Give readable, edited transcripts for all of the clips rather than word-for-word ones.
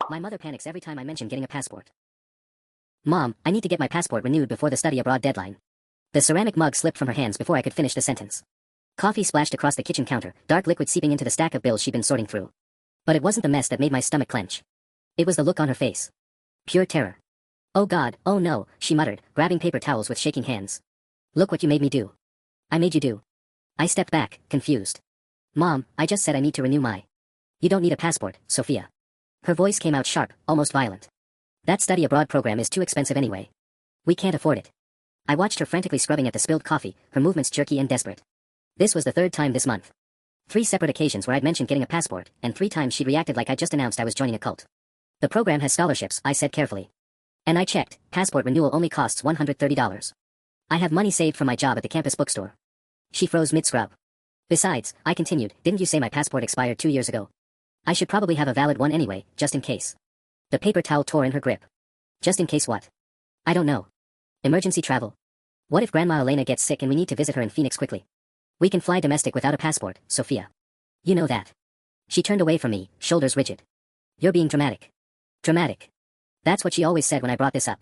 My mother panics every time I mention getting a passport. Mom, I need to get my passport renewed before the study abroad deadline. The ceramic mug slipped from her hands before I could finish the sentence. Coffee splashed across the kitchen counter, dark liquid seeping into the stack of bills she'd been sorting through. But it wasn't the mess that made my stomach clench. It was the look on her face. Pure terror. Oh God, oh no, she muttered, grabbing paper towels with shaking hands. Look what you made me do. I made you do. I stepped back, confused. Mom, I just said I need to renew my... You don't need a passport, Sophia. Her voice came out sharp, almost violent. That study abroad program is too expensive anyway. We can't afford it. I watched her frantically scrubbing at the spilled coffee, her movements jerky and desperate. This was the third time this month. 3 separate occasions where I'd mentioned getting a passport, and 3 times she'd reacted like I'd just announced I was joining a cult. The program has scholarships, I said carefully. And I checked, passport renewal only costs $130. I have money saved from my job at the campus bookstore. She froze mid-scrub. Besides, I continued, didn't you say my passport expired 2 years ago? I should probably have a valid one anyway, just in case. The paper towel tore in her grip. Just in case what? I don't know. Emergency travel. What if Grandma Elena gets sick and we need to visit her in Phoenix quickly? We can fly domestic without a passport, Sophia. You know that. She turned away from me, shoulders rigid. You're being dramatic. Dramatic. That's what she always said when I brought this up.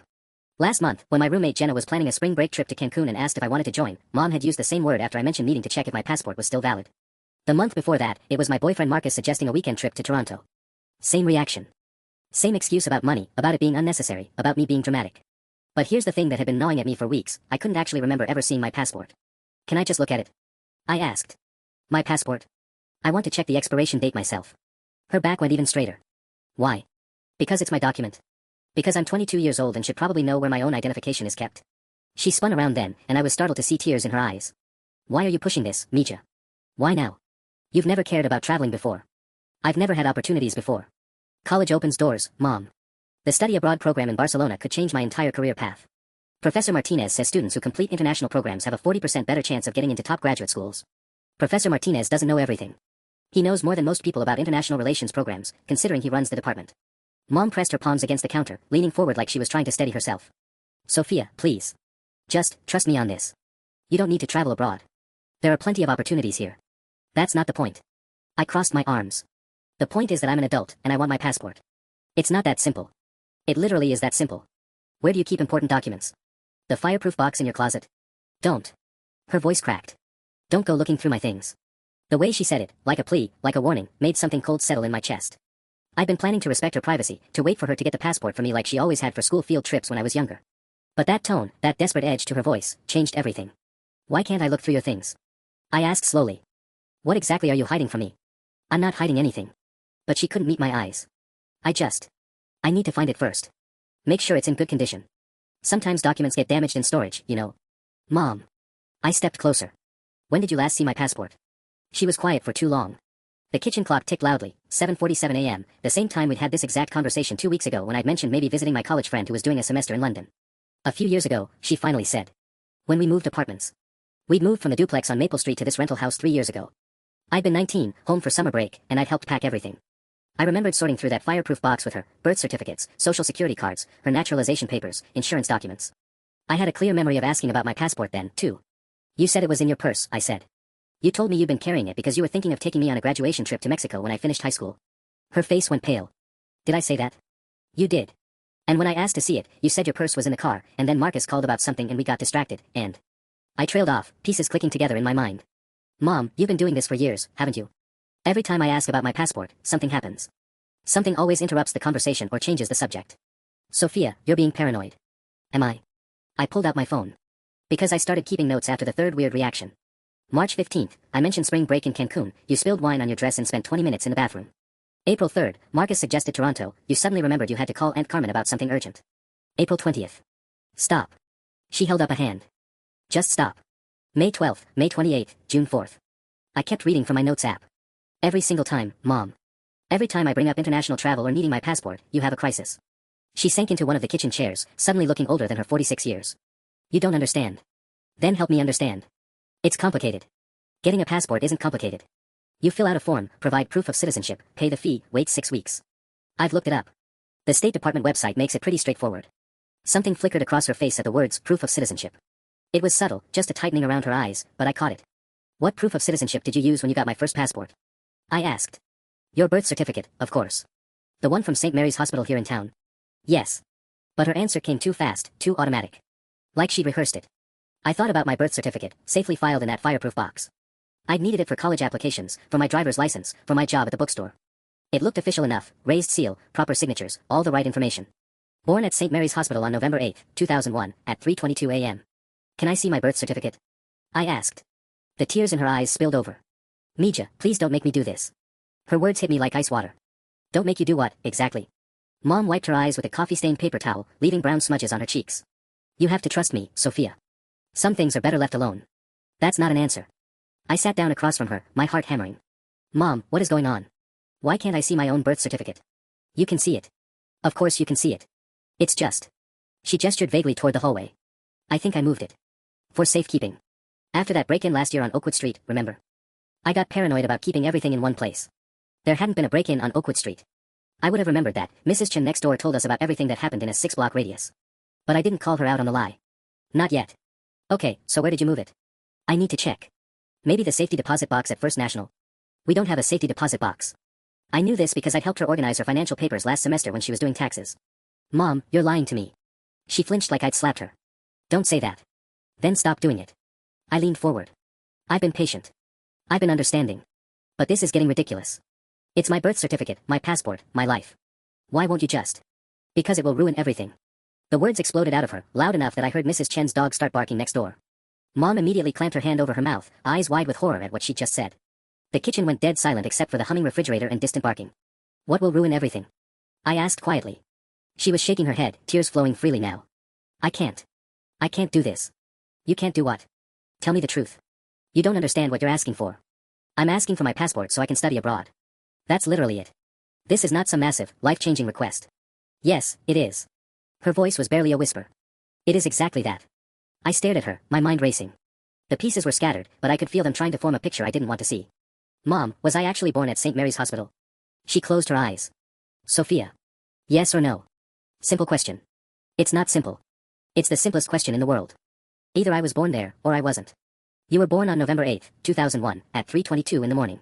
Last month, when my roommate Jenna was planning a spring break trip to Cancun and asked if I wanted to join, Mom had used the same word after I mentioned needing to check if my passport was still valid. The month before that, it was my boyfriend Marcus suggesting a weekend trip to Toronto. Same reaction. Same excuse about money, about it being unnecessary, about me being dramatic. But here's the thing that had been gnawing at me for weeks, I couldn't actually remember ever seeing my passport. Can I just look at it? I asked. My passport? I want to check the expiration date myself. Her back went even straighter. Why? Because it's my document. Because I'm 22 years old and should probably know where my own identification is kept. She spun around then, and I was startled to see tears in her eyes. Why are you pushing this, Mija? Why now? You've never cared about traveling before. I've never had opportunities before. College opens doors, Mom. The study abroad program in Barcelona could change my entire career path. Professor Martinez says students who complete international programs have a 40% better chance of getting into top graduate schools. Professor Martinez doesn't know everything. He knows more than most people about international relations programs, considering he runs the department. Mom pressed her palms against the counter, leaning forward like she was trying to steady herself. Sophia, please. Just, trust me on this. You don't need to travel abroad. There are plenty of opportunities here. That's not the point. I crossed my arms. The point is that I'm an adult, and I want my passport. It's not that simple. It literally is that simple. Where do you keep important documents? The fireproof box in your closet? Don't. Her voice cracked. Don't go looking through my things. The way she said it, like a plea, like a warning, made something cold settle in my chest. I'd been planning to respect her privacy, to wait for her to get the passport for me like she always had for school field trips when I was younger. But that tone, that desperate edge to her voice, changed everything. Why can't I look through your things? I asked slowly. What exactly are you hiding from me? I'm not hiding anything. But she couldn't meet my eyes. I need to find it first. Make sure it's in good condition. Sometimes documents get damaged in storage, you know. Mom. I stepped closer. When did you last see my passport? She was quiet for too long. The kitchen clock ticked loudly, 7:47 a.m., the same time we'd had this exact conversation 2 weeks ago when I'd mentioned maybe visiting my college friend who was doing a semester in London. A few years ago, she finally said. When we moved apartments. We'd moved from the duplex on Maple Street to this rental house 3 years ago. I'd been 19, home for summer break, and I'd helped pack everything. I remembered sorting through that fireproof box with her, birth certificates, social security cards, her naturalization papers, insurance documents. I had a clear memory of asking about my passport then, too. You said it was in your purse, I said. You told me you'd been carrying it because you were thinking of taking me on a graduation trip to Mexico when I finished high school. Her face went pale. Did I say that? You did. And when I asked to see it, you said your purse was in the car, and then Marcus called about something and we got distracted, and... I trailed off, pieces clicking together in my mind. Mom, you've been doing this for years, haven't you? Every time I ask about my passport, something happens. Something always interrupts the conversation or changes the subject. Sophia, you're being paranoid. Am I? I pulled out my phone. Because I started keeping notes after the third weird reaction. March 15th, I mentioned spring break in Cancun, you spilled wine on your dress and spent 20 minutes in the bathroom. April 3rd, Marcus suggested Toronto, you suddenly remembered you had to call Aunt Carmen about something urgent. April 20th. Stop. She held up a hand. Just stop. May 12th, May 28th, June 4th. I kept reading from my notes app. Every single time, Mom. Every time I bring up international travel or needing my passport, you have a crisis. She sank into one of the kitchen chairs, suddenly looking older than her 46 years. You don't understand. Then help me understand. It's complicated. Getting a passport isn't complicated. You fill out a form, provide proof of citizenship, pay the fee, wait 6 weeks. I've looked it up. The State Department website makes it pretty straightforward. Something flickered across her face at the words, proof of citizenship. It was subtle, just a tightening around her eyes, but I caught it. What proof of citizenship did you use when you got my first passport? I asked. Your birth certificate, of course. The one from St. Mary's Hospital here in town? Yes. But her answer came too fast, too automatic. Like she'd rehearsed it. I thought about my birth certificate, safely filed in that fireproof box. I'd needed it for college applications, for my driver's license, for my job at the bookstore. It looked official enough, raised seal, proper signatures, all the right information. Born at St. Mary's Hospital on November 8, 2001, at 3:22 a.m. Can I see my birth certificate? I asked. The tears in her eyes spilled over. Mija, please don't make me do this. Her words hit me like ice water. Don't make you do what, exactly? Mom wiped her eyes with a coffee-stained paper towel, leaving brown smudges on her cheeks. You have to trust me, Sophia. Some things are better left alone. That's not an answer. I sat down across from her, my heart hammering. Mom, what is going on? Why can't I see my own birth certificate? You can see it. Of course you can see it. It's just. She gestured vaguely toward the hallway. I think I moved it. For safekeeping. After that break-in last year on Oakwood Street, remember? I got paranoid about keeping everything in one place. There hadn't been a break-in on Oakwood Street. I would have remembered that. Mrs. Chen next door told us about everything that happened in a 6-block radius. But I didn't call her out on the lie. Not yet. Okay, so where did you move it? I need to check. Maybe the safety deposit box at First National. We don't have a safety deposit box. I knew this because I'd helped her organize her financial papers last semester when she was doing taxes. Mom, you're lying to me. She flinched like I'd slapped her. Don't say that. Then stop doing it. I leaned forward. I've been patient. I've been understanding. But this is getting ridiculous. It's my birth certificate, my passport, my life. Why won't you just? Because it will ruin everything. The words exploded out of her, loud enough that I heard Mrs. Chen's dog start barking next door. Mom immediately clamped her hand over her mouth, eyes wide with horror at what she'd just said. The kitchen went dead silent except for the humming refrigerator and distant barking. What will ruin everything? I asked quietly. She was shaking her head, tears flowing freely now. I can't. I can't do this. You can't do what? Tell me the truth. You don't understand what you're asking for. I'm asking for my passport so I can study abroad. That's literally it. This is not some massive, life-changing request. Yes, it is. Her voice was barely a whisper. It is exactly that. I stared at her, my mind racing. The pieces were scattered, but I could feel them trying to form a picture I didn't want to see. Mom, was I actually born at St. Mary's Hospital? She closed her eyes. Sophia. Yes or no? Simple question. It's not simple. It's the simplest question in the world. Either I was born there, or I wasn't. You were born on November 8, 2001, at 3:22 in the morning.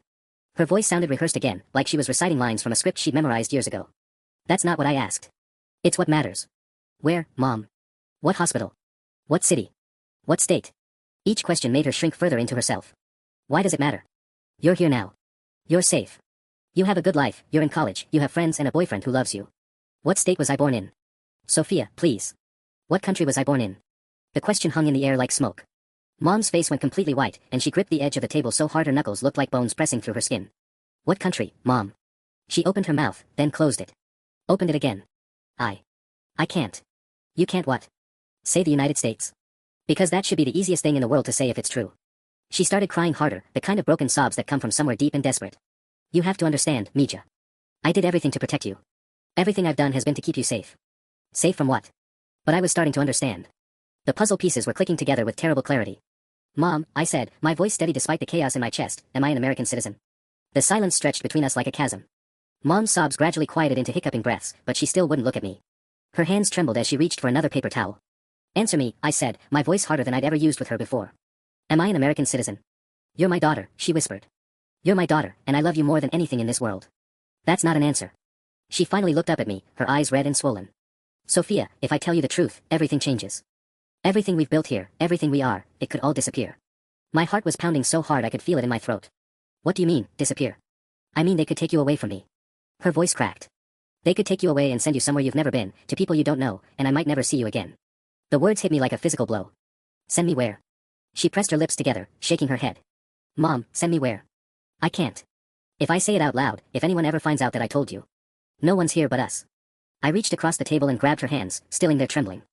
Her voice sounded rehearsed again, like she was reciting lines from a script she'd memorized years ago. That's not what I asked. It's what matters. Where, Mom? What hospital? What city? What state? Each question made her shrink further into herself. Why does it matter? You're here now. You're safe. You have a good life, you're in college, you have friends and a boyfriend who loves you. What state was I born in? Sophia, please. What country was I born in? The question hung in the air like smoke. Mom's face went completely white, and she gripped the edge of the table so hard her knuckles looked like bones pressing through her skin. What country, Mom? She opened her mouth, then closed it. Opened it again. I can't. You can't what? Say the United States. Because that should be the easiest thing in the world to say if it's true. She started crying harder, the kind of broken sobs that come from somewhere deep and desperate. You have to understand, Mija. I did everything to protect you. Everything I've done has been to keep you safe. Safe from what? But I was starting to understand. The puzzle pieces were clicking together with terrible clarity. Mom, I said, my voice steady despite the chaos in my chest, am I an American citizen? The silence stretched between us like a chasm. Mom's sobs gradually quieted into hiccuping breaths, but she still wouldn't look at me. Her hands trembled as she reached for another paper towel. Answer me, I said, my voice harder than I'd ever used with her before. Am I an American citizen? You're my daughter, she whispered. You're my daughter, and I love you more than anything in this world. That's not an answer. She finally looked up at me, her eyes red and swollen. Sophia, if I tell you the truth, everything changes. Everything we've built here, everything we are, it could all disappear. My heart was pounding so hard I could feel it in my throat. What do you mean, disappear? I mean they could take you away from me. Her voice cracked. They could take you away and send you somewhere you've never been, to people you don't know, and I might never see you again. The words hit me like a physical blow. Send me where? She pressed her lips together, shaking her head. Mom, send me where? I can't. If I say it out loud, if anyone ever finds out that I told you. No one's here but us. I reached across the table and grabbed her hands, stilling their trembling.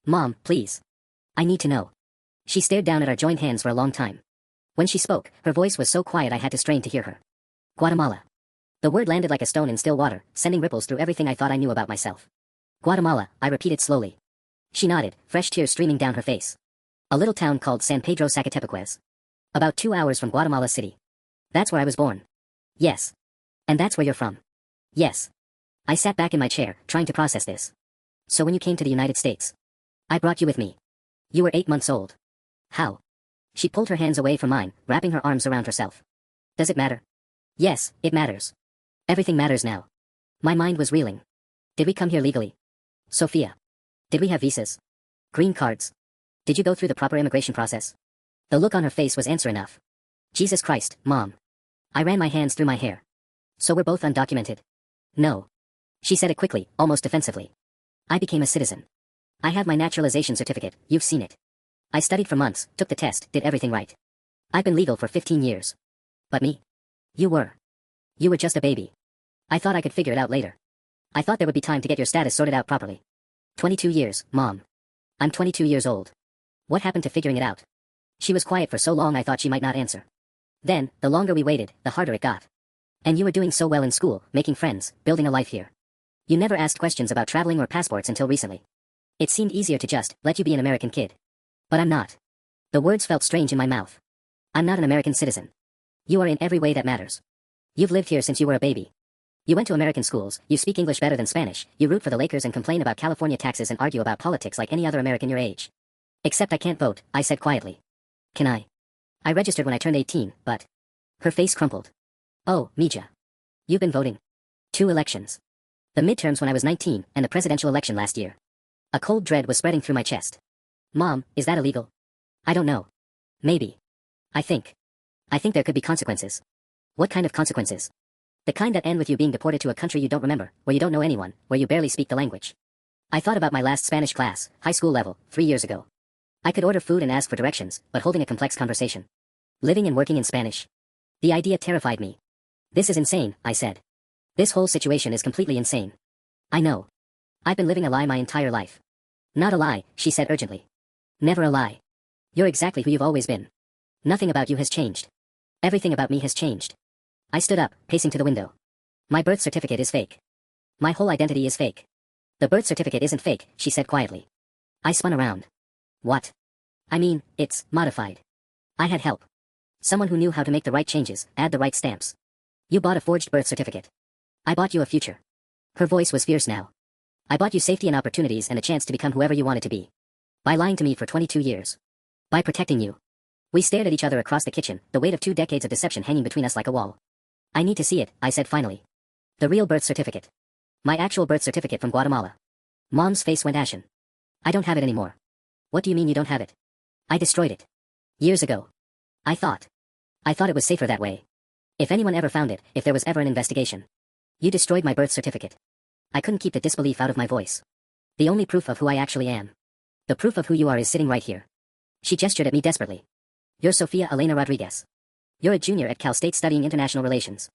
Mom, please. I need to know. She stared down at our joined hands for a long time. When she spoke, her voice was so quiet I had to strain to hear her. Guatemala. The word landed like a stone in still water, sending ripples through everything I thought I knew about myself. Guatemala, I repeated slowly. She nodded, fresh tears streaming down her face. A little town called San Pedro Zacatepeques. About 2 hours from Guatemala City. That's where I was born. Yes. And that's where you're from. Yes. I sat back in my chair, trying to process this. So when you came to the United States, I brought you with me. You were 8 months old. How? She pulled her hands away from mine, wrapping her arms around herself. Does it matter? Yes, it matters. Everything matters now. My mind was reeling. Did we come here legally? Sophia. Did we have visas? Green cards? Did you go through the proper immigration process? The look on her face was answer enough. Jesus Christ, Mom. I ran my hands through my hair. So we're both undocumented? No. She said it quickly, almost defensively. I became a citizen. I have my naturalization certificate, you've seen it. I studied for months, took the test, did everything right. I've been legal for 15 years. But me? You were. You were just a baby. I thought I could figure it out later. I thought there would be time to get your status sorted out properly. 22 years, Mom. I'm 22 years old. What happened to figuring it out? She was quiet for so long I thought she might not answer. Then, the longer we waited, the harder it got. And you were doing so well in school, making friends, building a life here. You never asked questions about traveling or passports until recently. It seemed easier to just let you be an American kid. But I'm not. The words felt strange in my mouth. I'm not an American citizen. You are in every way that matters. You've lived here since you were a baby. You went to American schools, you speak English better than Spanish, you root for the Lakers and complain about California taxes and argue about politics like any other American your age. Except I can't vote, I said quietly. Can I? I registered when I turned 18, but... Her face crumpled. Oh, Mija. You've been voting. 2 elections. The midterms when I was 19, and the presidential election last year. A cold dread was spreading through my chest. Mom, is that illegal? I don't know. Maybe. I think there could be consequences. What kind of consequences? The kind that end with you being deported to a country you don't remember, where you don't know anyone, where you barely speak the language. I thought about my last Spanish class, high school level, 3 years ago. I could order food and ask for directions, but holding a complex conversation. Living and working in Spanish. The idea terrified me. This is insane, I said. This whole situation is completely insane. I know. I've been living a lie my entire life. Not a lie, she said urgently. Never a lie. You're exactly who you've always been. Nothing about you has changed. Everything about me has changed. I stood up, pacing to the window. My birth certificate is fake. My whole identity is fake. The birth certificate isn't fake, she said quietly. I spun around. What? I mean, it's modified. I had help. Someone who knew how to make the right changes, add the right stamps. You bought a forged birth certificate. I bought you a future. Her voice was fierce now. I bought you safety and opportunities and a chance to become whoever you wanted to be. By lying to me for 22 years. By protecting you. We stared at each other across the kitchen, the weight of 2 decades of deception hanging between us like a wall. I need to see it, I said finally. The real birth certificate. My actual birth certificate from Guatemala. Mom's face went ashen. I don't have it anymore. What do you mean you don't have it? I destroyed it. Years ago. I thought it was safer that way. If anyone ever found it, if there was ever an investigation. You destroyed my birth certificate. I couldn't keep the disbelief out of my voice. The only proof of who I actually am. The proof of who you are is sitting right here. She gestured at me desperately. You're Sofia Elena Rodriguez. You're a junior at Cal State studying international relations.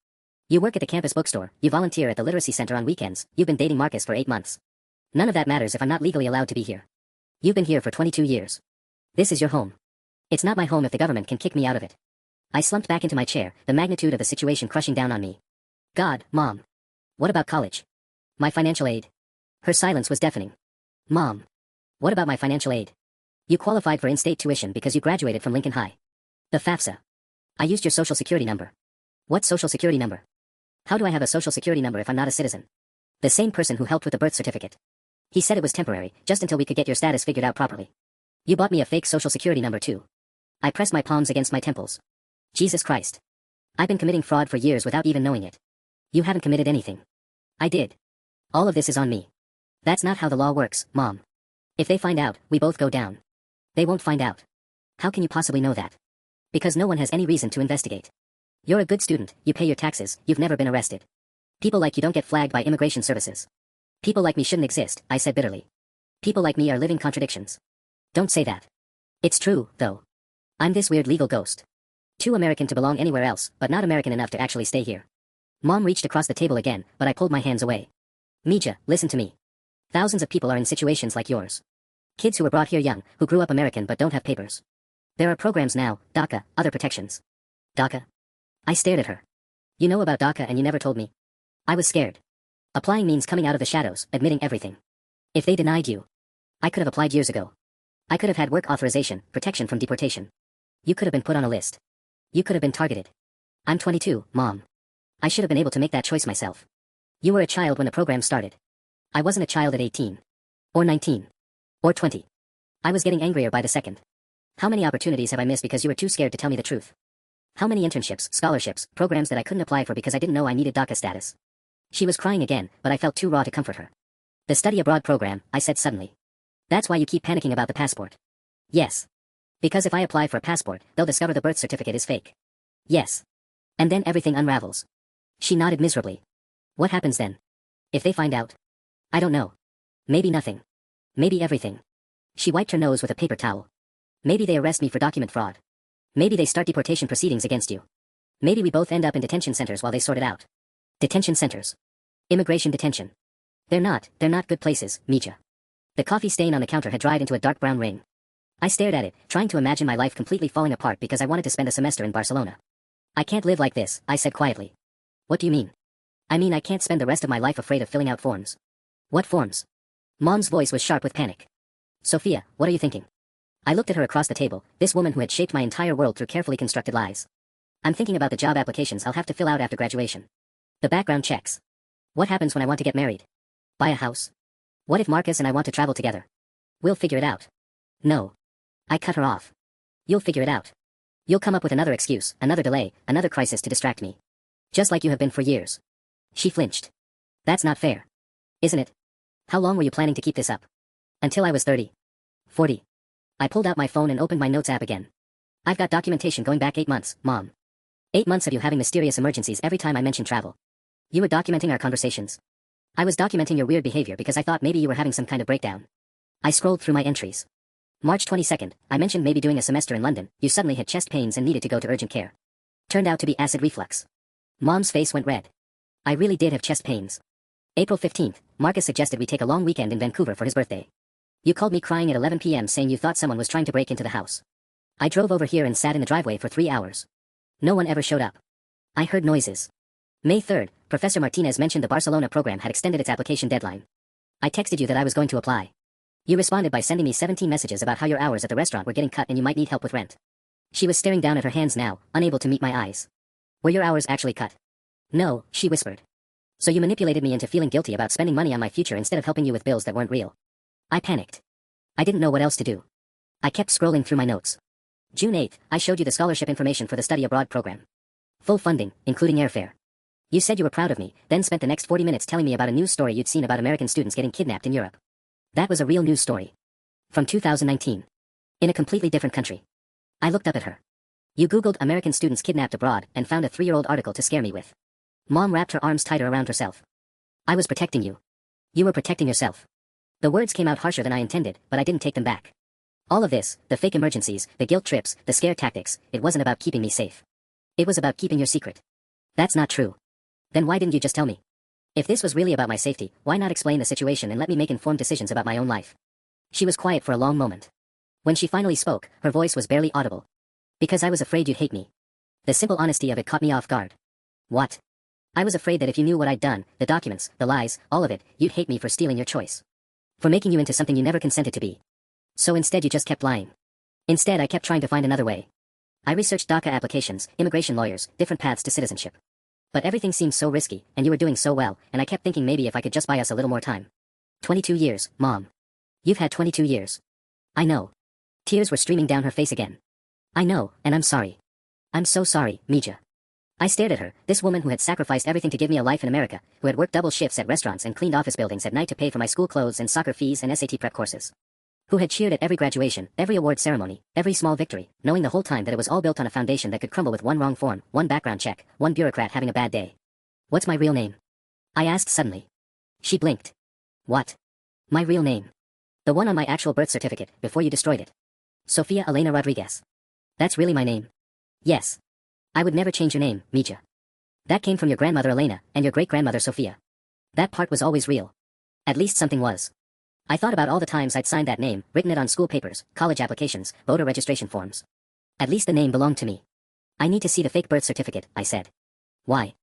You work at the campus bookstore, you volunteer at the literacy center on weekends, you've been dating Marcus for 8 months. None of that matters if I'm not legally allowed to be here. You've been here for 22 years. This is your home. It's not my home if the government can kick me out of it. I slumped back into my chair, the magnitude of the situation crushing down on me. God, Mom. What about college? My financial aid? Her silence was deafening. Mom. What about my financial aid? You qualified for in-state tuition because you graduated from Lincoln High. The FAFSA. I used your social security number. What social security number? How do I have a social security number if I'm not a citizen? The same person who helped with the birth certificate. He said it was temporary, just until we could get your status figured out properly. You bought me a fake social security number too. I pressed my palms against my temples. Jesus Christ. I've been committing fraud for years without even knowing it. You haven't committed anything. I did. All of this is on me. That's not how the law works, Mom. If they find out, we both go down. They won't find out. How can you possibly know that? Because no one has any reason to investigate. You're a good student, you pay your taxes, you've never been arrested. People like you don't get flagged by immigration services. People like me shouldn't exist, I said bitterly. People like me are living contradictions. Don't say that. It's true, though. I'm this weird legal ghost. Too American to belong anywhere else, but not American enough to actually stay here. Mom reached across the table again, but I pulled my hands away. Mija, listen to me. Thousands of people are in situations like yours. Kids who were brought here young, who grew up American but don't have papers. There are programs now, DACA, other protections. DACA? I stared at her. You know about DACA and you never told me. I was scared. Applying means coming out of the shadows, admitting everything. If they denied you, I could have applied years ago. I could have had work authorization, protection from deportation. You could have been put on a list. You could have been targeted. I'm 22, Mom. I should have been able to make that choice myself. You were a child when the program started. I wasn't a child at 18. Or 19. Or 20. I was getting angrier by the second. How many opportunities have I missed because you were too scared to tell me the truth? How many internships, scholarships, programs that I couldn't apply for because I didn't know I needed DACA status? She was crying again, but I felt too raw to comfort her. The study abroad program, I said suddenly. That's why you keep panicking about the passport. Yes. Because if I apply for a passport, they'll discover the birth certificate is fake. Yes. And then everything unravels. She nodded miserably. What happens then? If they find out? I don't know. Maybe nothing. Maybe everything. She wiped her nose with a paper towel. Maybe they arrest me for document fraud. Maybe they start deportation proceedings against you. Maybe we both end up in detention centers while they sort it out. Detention centers. Immigration detention. They're not good places, Mija. The coffee stain on the counter had dried into a dark brown ring. I stared at it, trying to imagine my life completely falling apart because I wanted to spend a semester in Barcelona. I can't live like this, I said quietly. What do you mean? I mean I can't spend the rest of my life afraid of filling out forms. What forms? Mom's voice was sharp with panic. Sophia, what are you thinking? I looked at her across the table, this woman who had shaped my entire world through carefully constructed lies. I'm thinking about the job applications I'll have to fill out after graduation. The background checks. What happens when I want to get married? Buy a house? What if Marcus and I want to travel together? We'll figure it out. No. I cut her off. You'll figure it out. You'll come up with another excuse, another delay, another crisis to distract me. Just like you have been for years. She flinched. That's not fair. Isn't it? How long were you planning to keep this up? Until I was 30. 40. I pulled out my phone and opened my notes app again. I've got documentation going back 8 months, Mom. 8 months of you having mysterious emergencies every time I mention travel. You were documenting our conversations. I was documenting your weird behavior because I thought maybe you were having some kind of breakdown. I scrolled through my entries. March 22nd, I mentioned maybe doing a semester in London. You suddenly had chest pains and needed to go to urgent care. Turned out to be acid reflux. Mom's face went red. I really did have chest pains. April 15th, Marcus suggested we take a long weekend in Vancouver for his birthday. You called me crying at 11 p.m. saying you thought someone was trying to break into the house. I drove over here and sat in the driveway for 3 hours. No one ever showed up. I heard noises. May 3rd, Professor Martinez mentioned the Barcelona program had extended its application deadline. I texted you that I was going to apply. You responded by sending me 17 messages about how your hours at the restaurant were getting cut and you might need help with rent. She was staring down at her hands now, unable to meet my eyes. Were your hours actually cut? No, she whispered. So you manipulated me into feeling guilty about spending money on my future instead of helping you with bills that weren't real. I panicked. I didn't know what else to do. I kept scrolling through my notes. June 8th, I showed you the scholarship information for the study abroad program. Full funding, including airfare. You said you were proud of me, then spent the next 40 minutes telling me about a news story you'd seen about American students getting kidnapped in Europe. That was a real news story. From 2019. In a completely different country. I looked up at her. You Googled American students kidnapped abroad and found a 3-year-old article to scare me with. Mom wrapped her arms tighter around herself. I was protecting you. You were protecting yourself. The words came out harsher than I intended, but I didn't take them back. All of this, the fake emergencies, the guilt trips, the scare tactics, it wasn't about keeping me safe. It was about keeping your secret. That's not true. Then why didn't you just tell me? If this was really about my safety, why not explain the situation and let me make informed decisions about my own life? She was quiet for a long moment. When she finally spoke, her voice was barely audible. Because I was afraid you'd hate me. The simple honesty of it caught me off guard. What? I was afraid that if you knew what I'd done, the documents, the lies, all of it, you'd hate me for stealing your choice. For making you into something you never consented to be. So instead you just kept lying. Instead I kept trying to find another way. I researched DACA applications, immigration lawyers, different paths to citizenship. But everything seemed so risky, and you were doing so well, and I kept thinking maybe if I could just buy us a little more time. 22 years, Mom. You've had 22 years. I know. Tears were streaming down her face again. I know, and I'm sorry. I'm so sorry, Mija. I stared at her, this woman who had sacrificed everything to give me a life in America, who had worked double shifts at restaurants and cleaned office buildings at night to pay for my school clothes and soccer fees and SAT prep courses. Who had cheered at every graduation, every award ceremony, every small victory, knowing the whole time that it was all built on a foundation that could crumble with one wrong form, one background check, one bureaucrat having a bad day. What's my real name? I asked suddenly. She blinked. What? My real name. The one on my actual birth certificate, before you destroyed it. Sofia Elena Rodriguez. That's really my name. Yes. I would never change your name, Mija. That came from your grandmother Elena, and your great-grandmother Sofia. That part was always real. At least something was. I thought about all the times I'd signed that name, written it on school papers, college applications, voter registration forms. At least the name belonged to me. I need to see the fake birth certificate, I said. Why?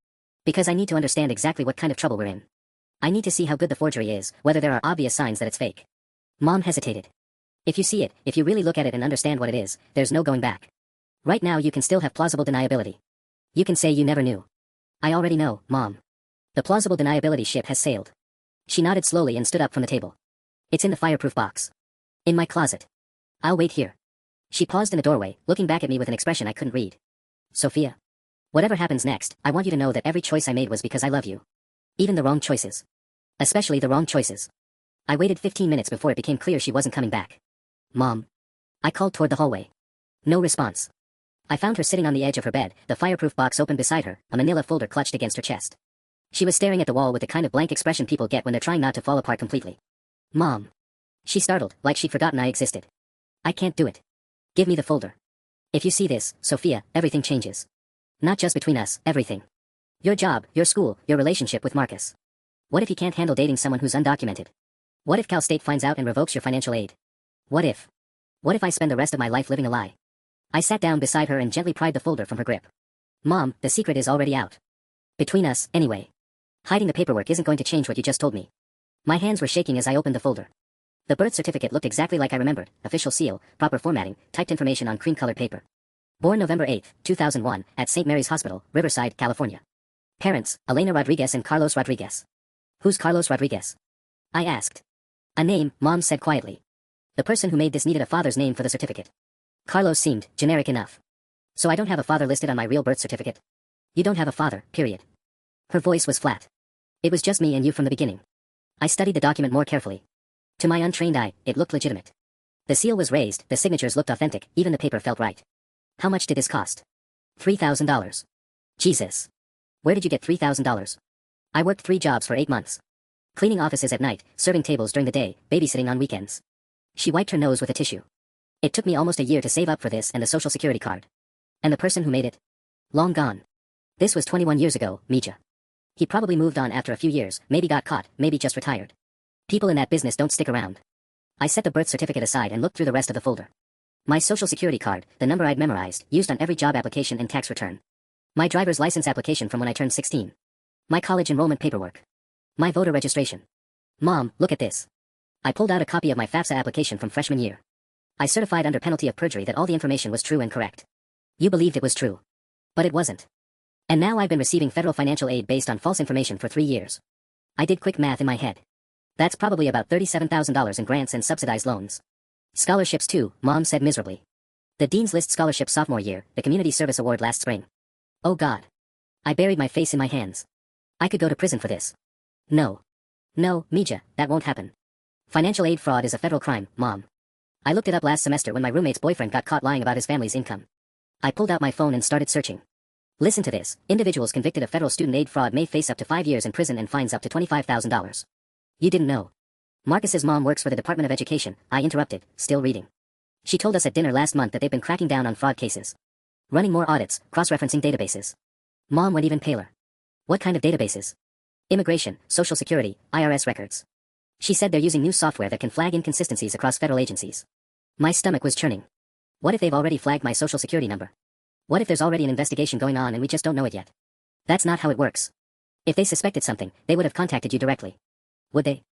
Because I need to understand exactly what kind of trouble we're in. I need to see how good the forgery is, whether there are obvious signs that it's fake. Mom hesitated. If you see it, if you really look at it and understand what it is, there's no going back. Right now you can still have plausible deniability. You can say you never knew. I already know, Mom. The plausible deniability ship has sailed. She nodded slowly and stood up from the table. It's in the fireproof box. In my closet. I'll wait here. She paused in the doorway, looking back at me with an expression I couldn't read. Sophia. Whatever happens next, I want you to know that every choice I made was because I love you. Even the wrong choices. Especially the wrong choices. I waited 15 minutes before it became clear she wasn't coming back. Mom. I called toward the hallway. No response. I found her sitting on the edge of her bed, the fireproof box open beside her, a manila folder clutched against her chest. She was staring at the wall with the kind of blank expression people get when they're trying not to fall apart completely. Mom. She startled, like she'd forgotten I existed. I can't do it. Give me the folder. If you see this, Sophia, everything changes. Not just between us, everything. Your job, your school, your relationship with Marcus. What if he can't handle dating someone who's undocumented? What if Cal State finds out and revokes your financial aid? What if I spend the rest of my life living a lie? I sat down beside her and gently pried the folder from her grip. Mom, the secret is already out. Between us, anyway. Hiding the paperwork isn't going to change what you just told me. My hands were shaking as I opened the folder. The birth certificate looked exactly like I remembered, official seal, proper formatting, typed information on cream-colored paper. Born November 8, 2001, at St. Mary's Hospital, Riverside, California. Parents, Elena Rodriguez and Carlos Rodriguez. Who's Carlos Rodriguez? I asked. A name, Mom said quietly. The person who made this needed a father's name for the certificate. Carlos seemed generic enough. So I don't have a father listed on my real birth certificate? You don't have a father, period. Her voice was flat. It was just me and you from the beginning. I studied the document more carefully. To my untrained eye, it looked legitimate. The seal was raised, the signatures looked authentic, even the paper felt right. How much did this cost? $3,000. Jesus. Where did you get $3,000? I worked 3 jobs for 8 months. Cleaning offices at night, serving tables during the day, babysitting on weekends. She wiped her nose with a tissue. It took me almost a year to save up for this and the social security card. And the person who made it? Long gone. This was 21 years ago, Mija. He probably moved on after a few years, maybe got caught, maybe just retired. People in that business don't stick around. I set the birth certificate aside and looked through the rest of the folder. My social security card, the number I'd memorized, used on every job application and tax return. My driver's license application from when I turned 16. My college enrollment paperwork. My voter registration. Mom, look at this. I pulled out a copy of my FAFSA application from freshman year. I certified under penalty of perjury that all the information was true and correct. You believed it was true. But it wasn't. And now I've been receiving federal financial aid based on false information for 3 years. I did quick math in my head. That's probably about $37,000 in grants and subsidized loans. Scholarships too, Mom said miserably. The Dean's List Scholarship sophomore year, the Community Service Award last spring. Oh God. I buried my face in my hands. I could go to prison for this. No. No, Mija, that won't happen. Financial aid fraud is a federal crime, Mom. I looked it up last semester when my roommate's boyfriend got caught lying about his family's income. I pulled out my phone and started searching. Listen to this, individuals convicted of federal student aid fraud may face up to 5 years in prison and fines up to $25,000. You didn't know. Marcus's mom works for the Department of Education, I interrupted, still reading. She told us at dinner last month that they've been cracking down on fraud cases. Running more audits, cross-referencing databases. Mom went even paler. What kind of databases? Immigration, Social Security, IRS records. She said they're using new software that can flag inconsistencies across federal agencies. My stomach was churning. What if they've already flagged my Social Security number? What if there's already an investigation going on and we just don't know it yet? That's not how it works. If they suspected something, they would have contacted you directly. Would they?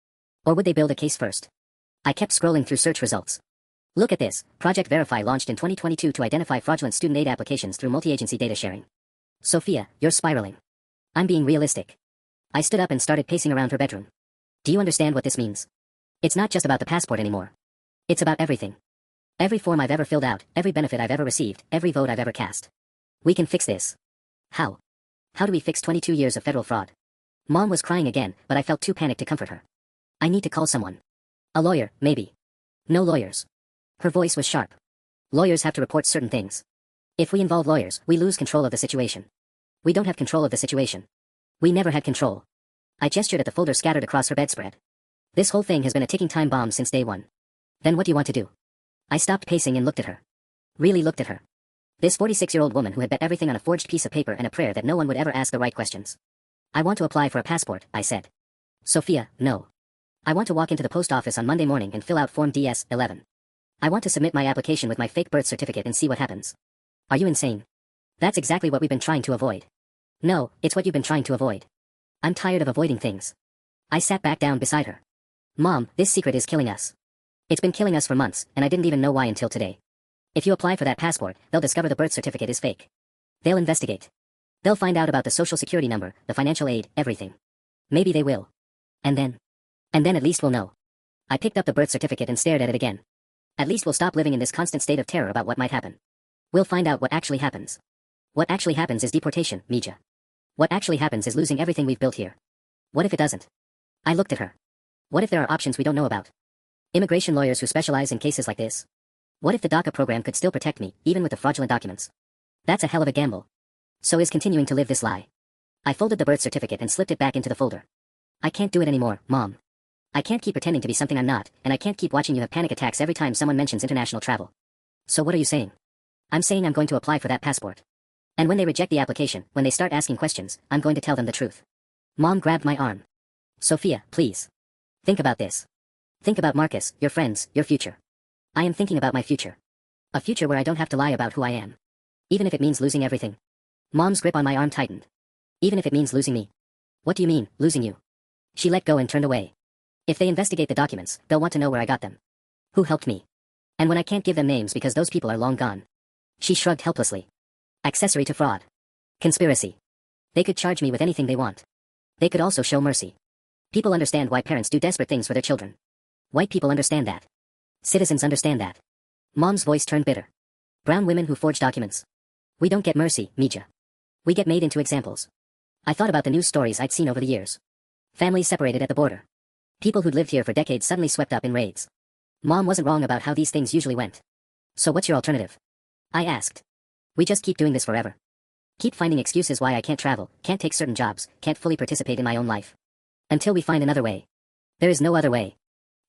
Or would they build a case first? I kept scrolling through search results. Look at this, Project Verify launched in 2022 to identify fraudulent student aid applications through multi-agency data sharing. Sophia, you're spiraling. I'm being realistic. I stood up and started pacing around her bedroom. Do you understand what this means? It's not just about the passport anymore. It's about everything. Every form I've ever filled out, every benefit I've ever received, every vote I've ever cast. We can fix this. How? How do we fix 22 years of federal fraud? Mom was crying again, but I felt too panicked to comfort her. I need to call someone. A lawyer, maybe. No lawyers. Her voice was sharp. Lawyers have to report certain things. If we involve lawyers, we lose control of the situation. We don't have control of the situation. We never had control. I gestured at the folder scattered across her bedspread. This whole thing has been a ticking time bomb since day one. Then what do you want to do? I stopped pacing and looked at her. Really looked at her. This 46-year-old woman who had bet everything on a forged piece of paper and a prayer that no one would ever ask the right questions. I want to apply for a passport, I said. Sophia, no. I want to walk into the post office on Monday morning and fill out Form DS-11. I want to submit my application with my fake birth certificate and see what happens. Are you insane? That's exactly what we've been trying to avoid. No, it's what you've been trying to avoid. I'm tired of avoiding things. I sat back down beside her. Mom, this secret is killing us. It's been killing us for months, and I didn't even know why until today. If you apply for that passport, they'll discover the birth certificate is fake. They'll investigate. They'll find out about the social security number, the financial aid, everything. Maybe they will. And then at least we'll know. I picked up the birth certificate and stared at it again. At least we'll stop living in this constant state of terror about what might happen. We'll find out what actually happens. What actually happens is deportation, Mija. What actually happens is losing everything we've built here. What if it doesn't? I looked at her. What if there are options we don't know about? Immigration lawyers who specialize in cases like this. What if the DACA program could still protect me, even with the fraudulent documents? That's a hell of a gamble. So is continuing to live this lie. I folded the birth certificate and slipped it back into the folder. I can't do it anymore, Mom. I can't keep pretending to be something I'm not, and I can't keep watching you have panic attacks every time someone mentions international travel. So what are you saying? I'm saying I'm going to apply for that passport. And when they reject the application, when they start asking questions, I'm going to tell them the truth. Mom grabbed my arm. Sophia, please. Think about this. Think about Marcus, your friends, your future. I am thinking about my future. A future where I don't have to lie about who I am. Even if it means losing everything. Mom's grip on my arm tightened. Even if it means losing me. What do you mean, losing you? She let go and turned away. If they investigate the documents, they'll want to know where I got them. Who helped me? And when I can't give them names because those people are long gone. She shrugged helplessly. Accessory to fraud. Conspiracy. They could charge me with anything they want. They could also show mercy. People understand why parents do desperate things for their children. White people understand that. Citizens understand that. Mom's voice turned bitter. Brown women who forge documents. We don't get mercy, Mija. We get made into examples. I thought about the news stories I'd seen over the years. Families separated at the border. People who'd lived here for decades suddenly swept up in raids. Mom wasn't wrong about how these things usually went. So what's your alternative? I asked. We just keep doing this forever. Keep finding excuses why I can't travel, can't take certain jobs, can't fully participate in my own life. Until we find another way. There is no other way.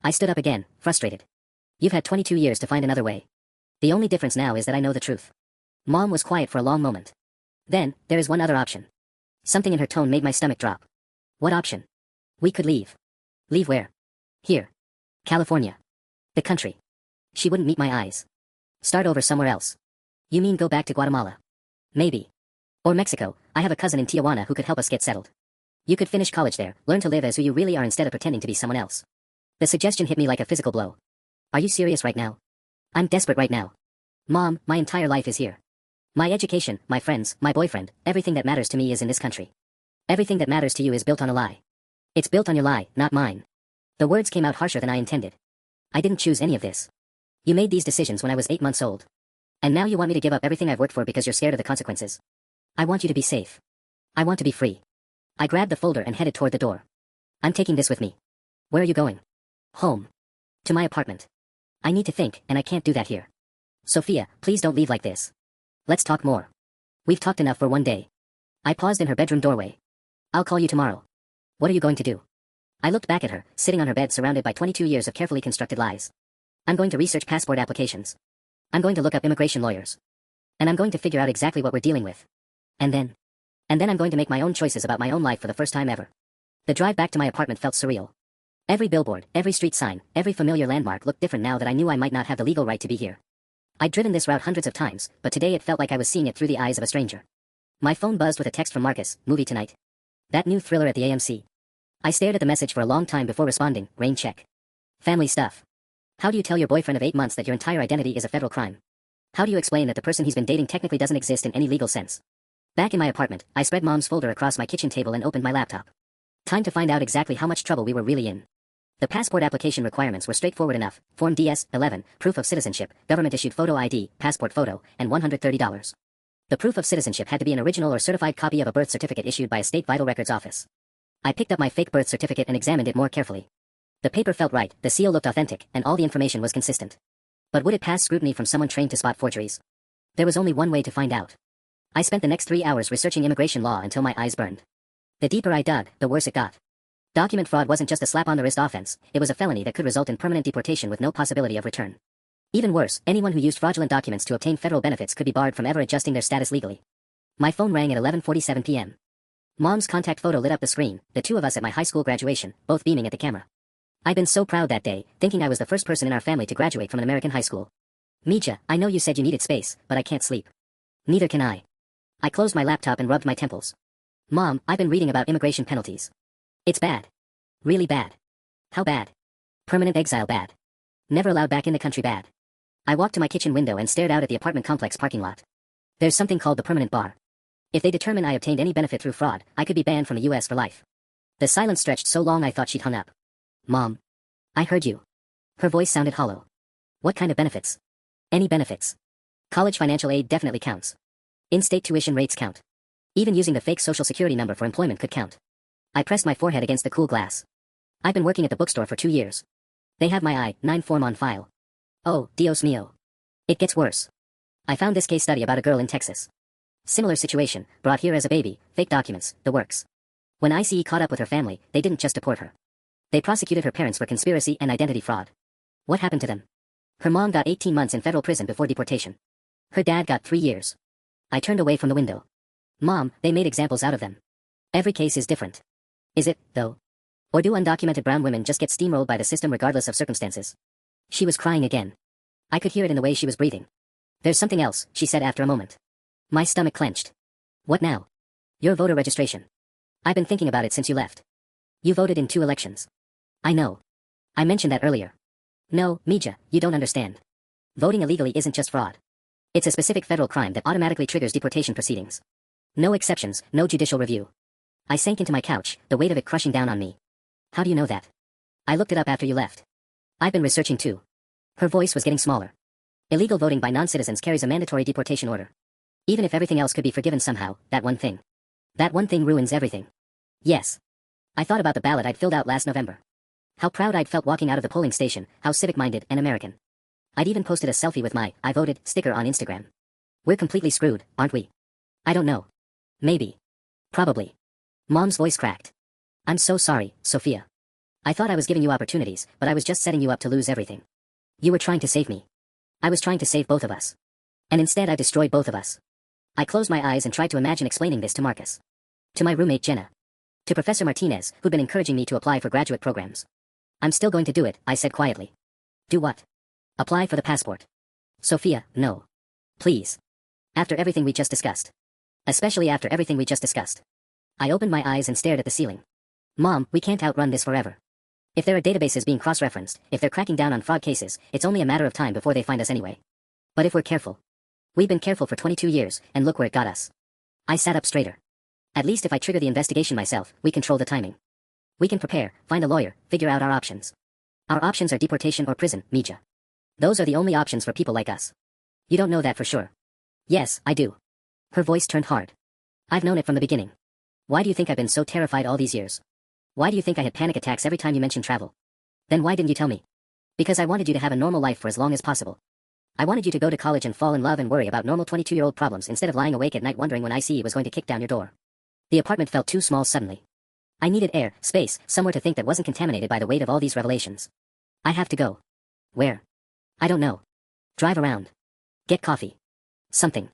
I stood up again, frustrated. You've had 22 years to find another way. The only difference now is that I know the truth. Mom was quiet for a long moment. Then, there is one other option. Something in her tone made my stomach drop. What option? We could leave. Leave where? Here. California. The country. She wouldn't meet my eyes. Start over somewhere else. You mean go back to Guatemala? Maybe. Or Mexico. I have a cousin in Tijuana who could help us get settled. You could finish college there, learn to live as who you really are instead of pretending to be someone else. The suggestion hit me like a physical blow. Are you serious right now? I'm desperate right now. Mom, my entire life is here. My education, my friends, my boyfriend, everything that matters to me is in this country. Everything that matters to you is built on a lie. It's built on your lie, not mine. The words came out harsher than I intended. I didn't choose any of this. You made these decisions when I was 8 months old. And now you want me to give up everything I've worked for because you're scared of the consequences. I want you to be safe. I want to be free. I grabbed the folder and headed toward the door. I'm taking this with me. Where are you going? Home. To my apartment. I need to think, and I can't do that here. Sophia, please don't leave like this. Let's talk more. We've talked enough for one day. I paused in her bedroom doorway. I'll call you tomorrow. What are you going to do? I looked back at her, sitting on her bed surrounded by 22 years of carefully constructed lies. I'm going to research passport applications. I'm going to look up immigration lawyers. And I'm going to figure out exactly what we're dealing with. And then I'm going to make my own choices about my own life for the first time ever. The drive back to my apartment felt surreal. Every billboard, every street sign, every familiar landmark looked different now that I knew I might not have the legal right to be here. I'd driven this route hundreds of times, but today it felt like I was seeing it through the eyes of a stranger. My phone buzzed with a text from Marcus, movie tonight. That new thriller at the AMC. I stared at the message for a long time before responding, rain check. Family stuff. How do you tell your boyfriend of 8 months that your entire identity is a federal crime? How do you explain that the person he's been dating technically doesn't exist in any legal sense? Back in my apartment, I spread Mom's folder across my kitchen table and opened my laptop. Time to find out exactly how much trouble we were really in. The passport application requirements were straightforward enough. Form DS-11, proof of citizenship, government-issued photo ID, passport photo, and $130. The proof of citizenship had to be an original or certified copy of a birth certificate issued by a state vital records office. I picked up my fake birth certificate and examined it more carefully. The paper felt right, the seal looked authentic, and all the information was consistent. But would it pass scrutiny from someone trained to spot forgeries? There was only one way to find out. I spent the next 3 hours researching immigration law until my eyes burned. The deeper I dug, the worse it got. Document fraud wasn't just a slap-on-the-wrist offense, it was a felony that could result in permanent deportation with no possibility of return. Even worse, anyone who used fraudulent documents to obtain federal benefits could be barred from ever adjusting their status legally. My phone rang at 11:47 p.m. Mom's contact photo lit up the screen, the two of us at my high school graduation, both beaming at the camera. I'd been so proud that day, thinking I was the first person in our family to graduate from an American high school. Mija, I know you said you needed space, but I can't sleep. Neither can I. I closed my laptop and rubbed my temples. Mom, I've been reading about immigration penalties. It's bad. Really bad. How bad? Permanent exile bad. Never allowed back in the country bad. I walked to my kitchen window and stared out at the apartment complex parking lot. There's something called the permanent bar. If they determine I obtained any benefit through fraud, I could be banned from the US for life. The silence stretched so long I thought she'd hung up. Mom. I heard you. Her voice sounded hollow. What kind of benefits? Any benefits. College financial aid definitely counts. In-state tuition rates count. Even using the fake social security number for employment could count. I pressed my forehead against the cool glass. I've been working at the bookstore for 2 years. They have my I-9 form on file. Oh, Dios mío. It gets worse. I found this case study about a girl in Texas. Similar situation, brought here as a baby, fake documents, the works. When ICE caught up with her family, they didn't just deport her. They prosecuted her parents for conspiracy and identity fraud. What happened to them? Her mom got 18 months in federal prison before deportation. Her dad got 3 years. I turned away from the window. Mom, they made examples out of them. Every case is different. Is it, though? Or do undocumented brown women just get steamrolled by the system regardless of circumstances? She was crying again. I could hear it in the way she was breathing. There's something else, she said after a moment. My stomach clenched. What now? Your voter registration. I've been thinking about it since you left. You voted in 2 elections. I know. I mentioned that earlier. No, Mija, you don't understand. Voting illegally isn't just fraud. It's a specific federal crime that automatically triggers deportation proceedings. No exceptions, no judicial review. I sank into my couch, the weight of it crushing down on me. How do you know that? I looked it up after you left. I've been researching too. Her voice was getting smaller. Illegal voting by non-citizens carries a mandatory deportation order. Even if everything else could be forgiven somehow, that one thing. That one thing ruins everything. Yes. I thought about the ballot I'd filled out last November. How proud I'd felt walking out of the polling station, how civic-minded and American. I'd even posted a selfie with my "I voted" sticker on Instagram. We're completely screwed, aren't we? I don't know. Maybe. Probably. Mom's voice cracked. I'm so sorry, Sophia. I thought I was giving you opportunities, but I was just setting you up to lose everything. You were trying to save me. I was trying to save both of us. And instead I destroyed both of us. I closed my eyes and tried to imagine explaining this to Marcus. To my roommate Jenna. To Professor Martinez, who'd been encouraging me to apply for graduate programs. I'm still going to do it, I said quietly. Do what? Apply for the passport. Sophia, no. Please. After everything we just discussed. Especially after everything we just discussed. I opened my eyes and stared at the ceiling. Mom, we can't outrun this forever. If there are databases being cross-referenced, if they're cracking down on fraud cases, it's only a matter of time before they find us anyway. But if we're careful. We've been careful for 22 years, and look where it got us. I sat up straighter. At least if I trigger the investigation myself, we control the timing. We can prepare, find a lawyer, figure out our options. Our options are deportation or prison, Mija. Those are the only options for people like us. You don't know that for sure. Yes, I do. Her voice turned hard. I've known it from the beginning. Why do you think I've been so terrified all these years? Why do you think I had panic attacks every time you mentioned travel? Then why didn't you tell me? Because I wanted you to have a normal life for as long as possible. I wanted you to go to college and fall in love and worry about normal 22-year-old problems instead of lying awake at night wondering when ICE was going to kick down your door. The apartment felt too small suddenly. I needed air, space, somewhere to think that wasn't contaminated by the weight of all these revelations. I have to go. Where? I don't know. Drive around. Get coffee. Something.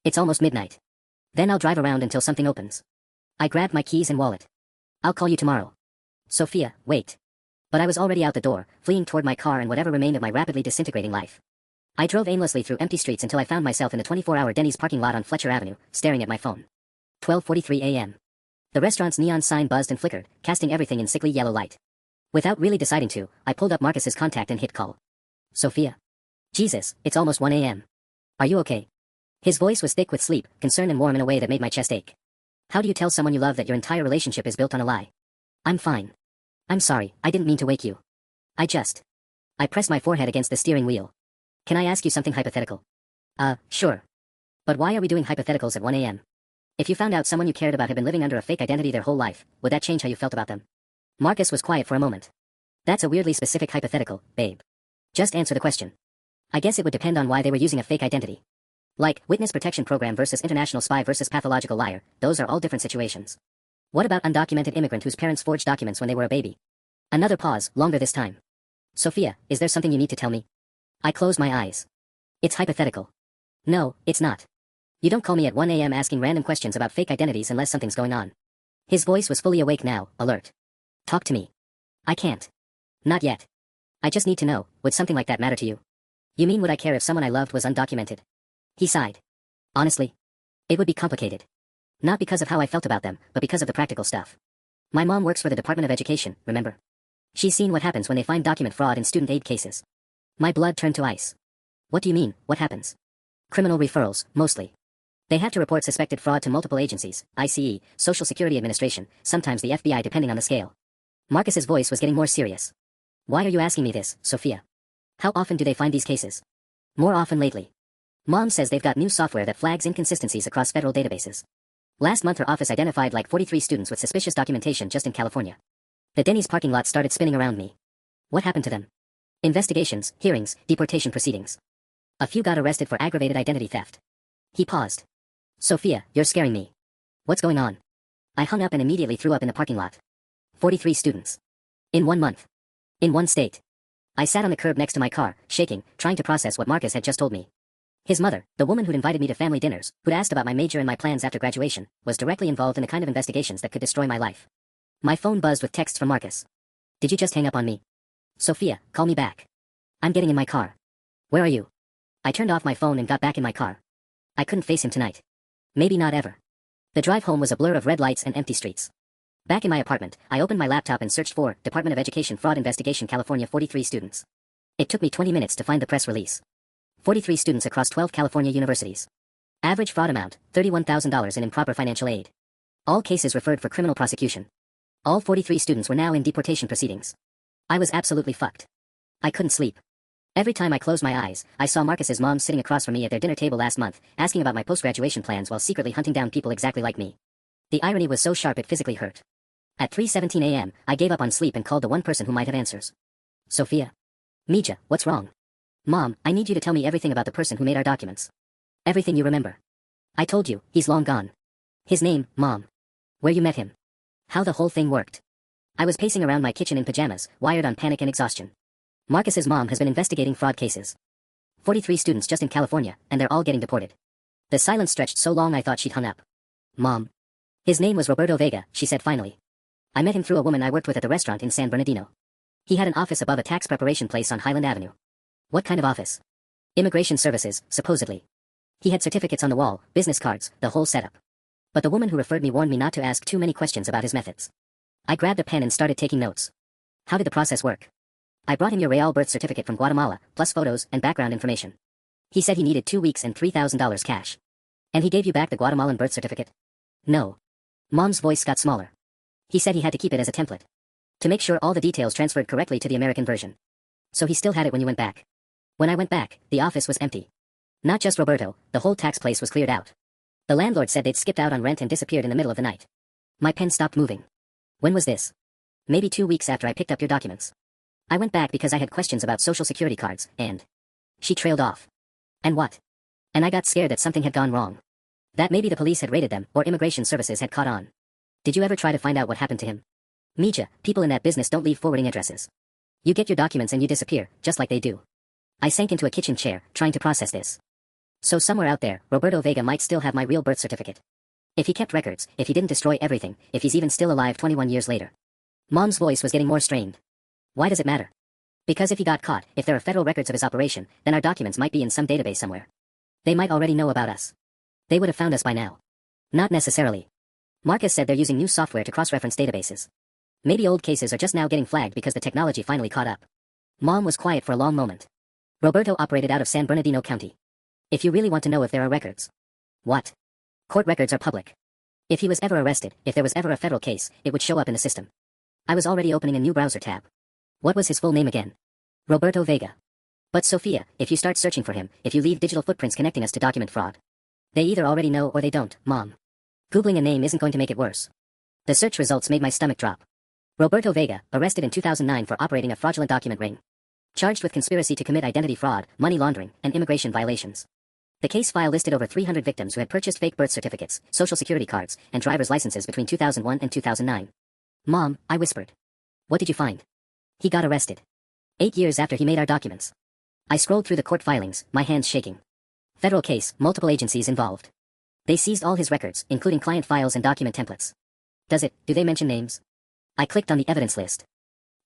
It's almost midnight. Then I'll drive around until something opens. I grabbed my keys and wallet. I'll call you tomorrow. Sophia, wait. But I was already out the door, fleeing toward my car and whatever remained of my rapidly disintegrating life. I drove aimlessly through empty streets until I found myself in the 24-hour Denny's parking lot on Fletcher Avenue, staring at my phone. 12:43 a.m. The restaurant's neon sign buzzed and flickered, casting everything in sickly yellow light. Without really deciding to, I pulled up Marcus's contact and hit call. Sophia. Jesus, it's almost 1 a.m. Are you okay? His voice was thick with sleep, concerned and warm in a way that made my chest ache. How do you tell someone you love that your entire relationship is built on a lie? I'm fine. I'm sorry, I didn't mean to wake you. I pressed my forehead against the steering wheel. Can I ask you something hypothetical? Sure. But why are we doing hypotheticals at 1 a.m.? If you found out someone you cared about had been living under a fake identity their whole life, would that change how you felt about them? Marcus was quiet for a moment. That's a weirdly specific hypothetical, babe. Just answer the question. I guess it would depend on why they were using a fake identity. Like, witness protection program versus international spy versus pathological liar, those are all different situations. What about undocumented immigrant whose parents forged documents when they were a baby? Another pause, longer this time. Sophia, is there something you need to tell me? I closed my eyes. It's hypothetical. No, it's not. You don't call me at 1 a.m. asking random questions about fake identities unless something's going on. His voice was fully awake now, alert. Talk to me. I can't. Not yet. I just need to know, would something like that matter to you? You mean would I care if someone I loved was undocumented? He sighed. Honestly, it would be complicated. Not because of how I felt about them, but because of the practical stuff. My mom works for the Department of Education, remember? She's seen what happens when they find document fraud in student aid cases. My blood turned to ice. What do you mean, what happens? Criminal referrals, mostly. They have to report suspected fraud to multiple agencies, ICE, Social Security Administration, sometimes the FBI depending on the scale. Marcus's voice was getting more serious. Why are you asking me this, Sophia? How often do they find these cases? More often lately. Mom says they've got new software that flags inconsistencies across federal databases. Last month her office identified like 43 students with suspicious documentation just in California. The Denny's parking lot started spinning around me. What happened to them? Investigations, hearings, deportation proceedings. A few got arrested for aggravated identity theft. He paused. Sophia, you're scaring me. What's going on? I hung up and immediately threw up in the parking lot. 43 students. In 1 month. In one state. I sat on the curb next to my car, shaking, trying to process what Marcus had just told me. His mother, the woman who'd invited me to family dinners, who'd asked about my major and my plans after graduation, was directly involved in the kind of investigations that could destroy my life. My phone buzzed with texts from Marcus. Did you just hang up on me? Sophia, call me back. I'm getting in my car. Where are you? I turned off my phone and got back in my car. I couldn't face him tonight. Maybe not ever. The drive home was a blur of red lights and empty streets. Back in my apartment, I opened my laptop and searched for Department of Education Fraud Investigation California 43 students. It took me 20 minutes to find the press release. 43 students across 12 California universities. Average fraud amount, $31,000 in improper financial aid. All cases referred for criminal prosecution. All 43 students were now in deportation proceedings. I was absolutely fucked. I couldn't sleep. Every time I closed my eyes, I saw Marcus's mom sitting across from me at their dinner table last month, asking about my post-graduation plans while secretly hunting down people exactly like me. The irony was so sharp it physically hurt. At 3:17 a.m., I gave up on sleep and called the one person who might have answers. Sophia. Mija, what's wrong? Mom, I need you to tell me everything about the person who made our documents. Everything you remember. I told you, he's long gone. His name, Mom. Where you met him. How the whole thing worked. I was pacing around my kitchen in pajamas, wired on panic and exhaustion. Marcus's mom has been investigating fraud cases. 43 students just in California, and they're all getting deported. The silence stretched so long I thought she'd hung up. Mom. His name was Roberto Vega, she said finally. I met him through a woman I worked with at the restaurant in San Bernardino. He had an office above a tax preparation place on Highland Avenue. What kind of office? Immigration services, supposedly. He had certificates on the wall, business cards, the whole setup. But the woman who referred me warned me not to ask too many questions about his methods. I grabbed a pen and started taking notes. How did the process work? I brought him your real birth certificate from Guatemala, plus photos and background information. He said he needed 2 weeks and $3,000 cash. And he gave you back the Guatemalan birth certificate? No. Mom's voice got smaller. He said he had to keep it as a template. To make sure all the details transferred correctly to the American version. So he still had it when you went back. When I went back, the office was empty. Not just Roberto, the whole tax place was cleared out. The landlord said they'd skipped out on rent and disappeared in the middle of the night. My pen stopped moving. When was this? Maybe 2 weeks after I picked up your documents. I went back because I had questions about social security cards, and... She trailed off. And what? And I got scared that something had gone wrong. That maybe the police had raided them, or immigration services had caught on. Did you ever try to find out what happened to him? Mija, people in that business don't leave forwarding addresses. You get your documents and you disappear, just like they do. I sank into a kitchen chair, trying to process this. So somewhere out there, Roberto Vega might still have my real birth certificate. If he kept records, if he didn't destroy everything, if he's even still alive 21 years later. Mom's voice was getting more strained. Why does it matter? Because if he got caught, if there are federal records of his operation, then our documents might be in some database somewhere. They might already know about us. They would have found us by now. Not necessarily. Marcus said they're using new software to cross-reference databases. Maybe old cases are just now getting flagged because the technology finally caught up. Mom was quiet for a long moment. Roberto operated out of San Bernardino County. If you really want to know if there are records. What? Court records are public. If he was ever arrested, if there was ever a federal case, it would show up in the system. I was already opening a new browser tab. What was his full name again? Roberto Vega. But Sophia, if you start searching for him, if you leave digital footprints connecting us to document fraud. They either already know or they don't, Mom. Googling a name isn't going to make it worse. The search results made my stomach drop. Roberto Vega, arrested in 2009 for operating a fraudulent document ring. Charged with conspiracy to commit identity fraud, money laundering, and immigration violations. The case file listed over 300 victims who had purchased fake birth certificates, social security cards, and driver's licenses between 2001 and 2009. Mom, I whispered. What did you find? He got arrested. 8 years after he made our documents. I scrolled through the court filings, my hands shaking. Federal case, multiple agencies involved. They seized all his records, including client files and document templates. Do they mention names? I clicked on the evidence list.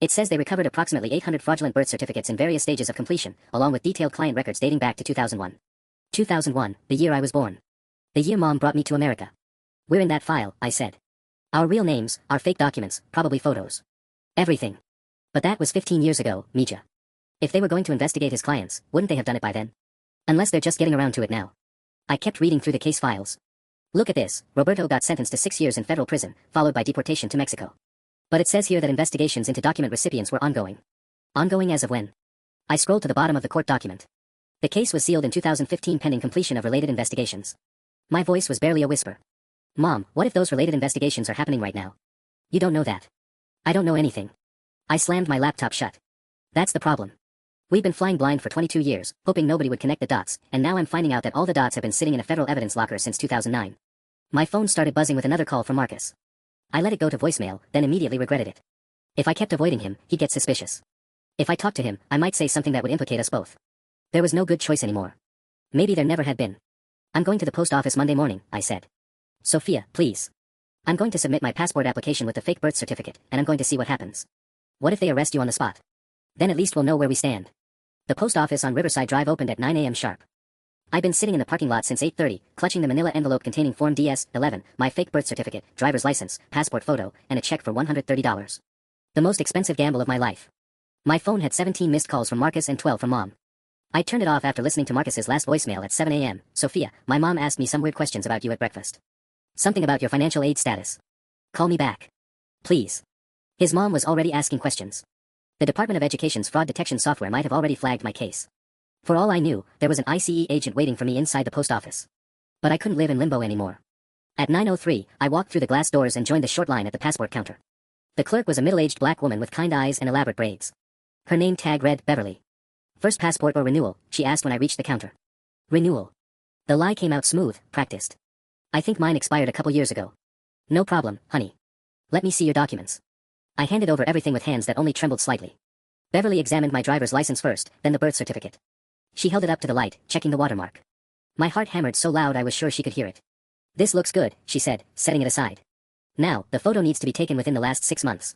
It says they recovered approximately 800 fraudulent birth certificates in various stages of completion, along with detailed client records dating back to 2001. 2001, the year I was born. The year Mom brought me to America. We're in that file, I said. Our real names, our fake documents, probably photos. Everything. But that was 15 years ago, Mija. If they were going to investigate his clients, wouldn't they have done it by then? Unless they're just getting around to it now. I kept reading through the case files. Look at this, Roberto got sentenced to 6 years in federal prison, followed by deportation to Mexico. But it says here that investigations into document recipients were ongoing. Ongoing as of when? I scrolled to the bottom of the court document. The case was sealed in 2015 pending completion of related investigations. My voice was barely a whisper. Mom, what if those related investigations are happening right now? You don't know that. I don't know anything. I slammed my laptop shut. That's the problem. We've been flying blind for 22 years, hoping nobody would connect the dots, and now I'm finding out that all the dots have been sitting in a federal evidence locker since 2009. My phone started buzzing with another call from Marcus. I let it go to voicemail, then immediately regretted it. If I kept avoiding him, he'd get suspicious. If I talked to him, I might say something that would implicate us both. There was no good choice anymore. Maybe there never had been. I'm going to the post office Monday morning, I said. Sophia, please. I'm going to submit my passport application with the fake birth certificate, and I'm going to see what happens. What if they arrest you on the spot? Then at least we'll know where we stand. The post office on Riverside Drive opened at 9 a.m. sharp. I'd been sitting in the parking lot since 8:30, clutching the manila envelope containing Form DS-11, my fake birth certificate, driver's license, passport photo, and a check for $130. The most expensive gamble of my life. My phone had 17 missed calls from Marcus and 12 from Mom. I turned it off after listening to Marcus's last voicemail at 7 a.m. Sophia, my mom asked me some weird questions about you at breakfast. Something about your financial aid status. Call me back. Please. His mom was already asking questions. The Department of Education's fraud detection software might have already flagged my case. For all I knew, there was an ICE agent waiting for me inside the post office. But I couldn't live in limbo anymore. At 9:03, I walked through the glass doors and joined the short line at the passport counter. The clerk was a middle-aged black woman with kind eyes and elaborate braids. Her name tag read Beverly. First passport or renewal, she asked when I reached the counter. Renewal. The lie came out smooth, practiced. I think mine expired a couple years ago. No problem, honey. Let me see your documents. I handed over everything with hands that only trembled slightly. Beverly examined my driver's license first, then the birth certificate. She held it up to the light, checking the watermark. My heart hammered so loud I was sure she could hear it. This looks good, she said, setting it aside. Now, the photo needs to be taken within the last 6 months.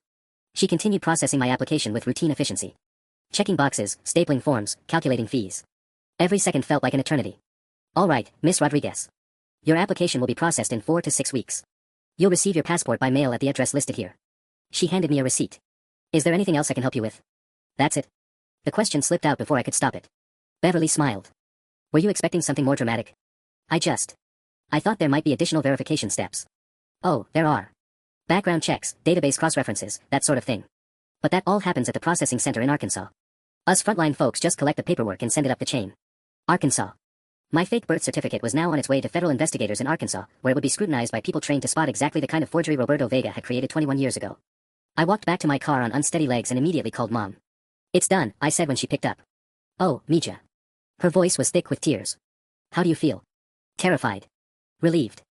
She continued processing my application with routine efficiency. Checking boxes, stapling forms, calculating fees. Every second felt like an eternity. All right, Miss Rodriguez. Your application will be processed in 4 to 6 weeks. You'll receive your passport by mail at the address listed here. She handed me a receipt. Is there anything else I can help you with? That's it. The question slipped out before I could stop it. Beverly smiled. Were you expecting something more dramatic? I thought there might be additional verification steps. Oh, there are. Background checks, database cross-references, that sort of thing. But that all happens at the processing center in Arkansas. Us frontline folks just collect the paperwork and send it up the chain. Arkansas. My fake birth certificate was now on its way to federal investigators in Arkansas, where it would be scrutinized by people trained to spot exactly the kind of forgery Roberto Vega had created 21 years ago. I walked back to my car on unsteady legs and immediately called Mom. It's done, I said when she picked up. Oh, Mija. Her voice was thick with tears. How do you feel? Terrified. Relieved.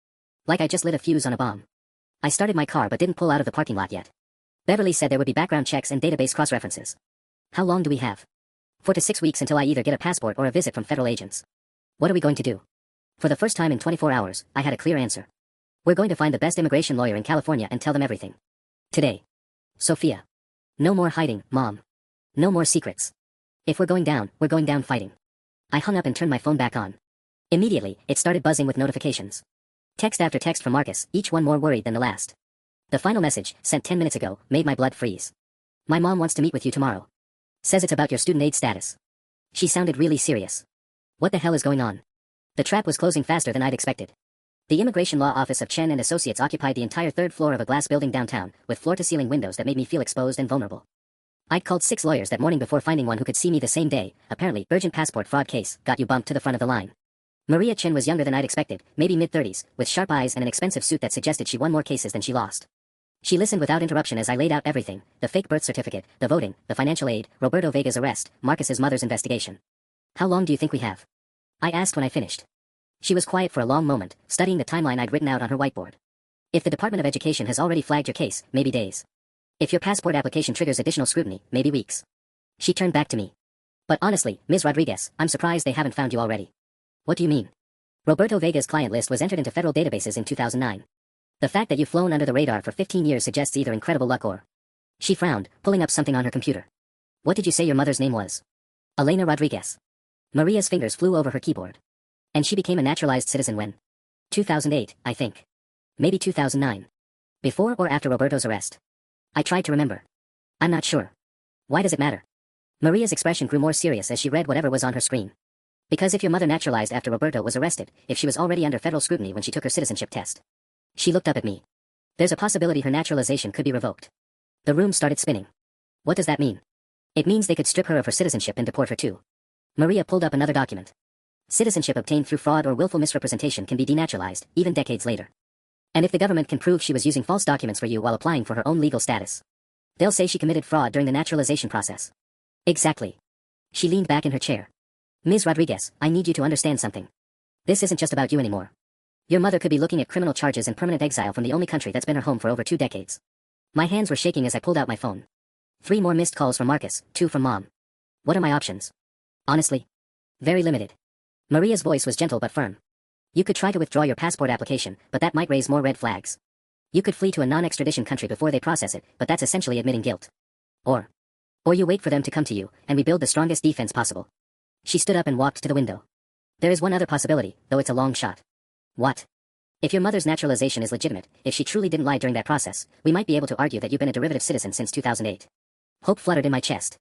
Like I just lit a fuse on a bomb. I started my car but didn't pull out of the parking lot yet. Beverly said there would be background checks and database cross-references. How long do we have? 4 to 6 weeks until I either get a passport or a visit from federal agents. What are we going to do? For the first time in 24 hours, I had a clear answer. We're going to find the best immigration lawyer in California and tell them everything. Today. Sophia. No more hiding, Mom. No more secrets. If we're going down fighting. I hung up and turned my phone back on. Immediately, it started buzzing with notifications. Text after text from Marcus, each one more worried than the last. The final message, sent 10 minutes ago, made my blood freeze. My mom wants to meet with you tomorrow. Says it's about your student aid status. She sounded really serious. What the hell is going on? The trap was closing faster than I'd expected. The immigration law office of Chen and Associates occupied the entire 3rd floor of a glass building downtown, with floor-to-ceiling windows that made me feel exposed and vulnerable. I'd called 6 lawyers that morning before finding one who could see me the same day. Apparently, urgent passport fraud case got you bumped to the front of the line. Maria Chen was younger than I'd expected, maybe mid-30s, with sharp eyes and an expensive suit that suggested she won more cases than she lost. She listened without interruption as I laid out everything, the fake birth certificate, the voting, the financial aid, Roberto Vega's arrest, Marcus's mother's investigation. How long do you think we have? I asked when I finished. She was quiet for a long moment, studying the timeline I'd written out on her whiteboard. If the Department of Education has already flagged your case, maybe days. If your passport application triggers additional scrutiny, maybe weeks. She turned back to me. But honestly, Ms. Rodriguez, I'm surprised they haven't found you already. What do you mean? Roberto Vega's client list was entered into federal databases in 2009. The fact that you've flown under the radar for 15 years suggests either incredible luck or... She frowned, pulling up something on her computer. What did you say your mother's name was? Elena Rodriguez. Maria's fingers flew over her keyboard. And she became a naturalized citizen when? 2008, I think. Maybe 2009. Before or after Roberto's arrest? I tried to remember. I'm not sure. Why does it matter? Maria's expression grew more serious as she read whatever was on her screen. Because if your mother naturalized after Roberto was arrested, if she was already under federal scrutiny when she took her citizenship test. She looked up at me. There's a possibility her naturalization could be revoked. The room started spinning. What does that mean? It means they could strip her of her citizenship and deport her too. Maria pulled up another document. Citizenship obtained through fraud or willful misrepresentation can be denaturalized, even decades later. And if the government can prove she was using false documents for you while applying for her own legal status, they'll say she committed fraud during the naturalization process. Exactly. She leaned back in her chair. Ms. Rodriguez, I need you to understand something. This isn't just about you anymore. Your mother could be looking at criminal charges and permanent exile from the only country that's been her home for over 2 decades. My hands were shaking as I pulled out my phone. 3 more missed calls from Marcus, 2 from Mom. What are my options? Honestly, very limited. Maria's voice was gentle but firm. You could try to withdraw your passport application, but that might raise more red flags. You could flee to a non-extradition country before they process it, but that's essentially admitting guilt. Or you wait for them to come to you, and we build the strongest defense possible. She stood up and walked to the window. There is one other possibility, though it's a long shot. What? If your mother's naturalization is legitimate, if she truly didn't lie during that process, we might be able to argue that you've been a derivative citizen since 2008. Hope fluttered in my chest.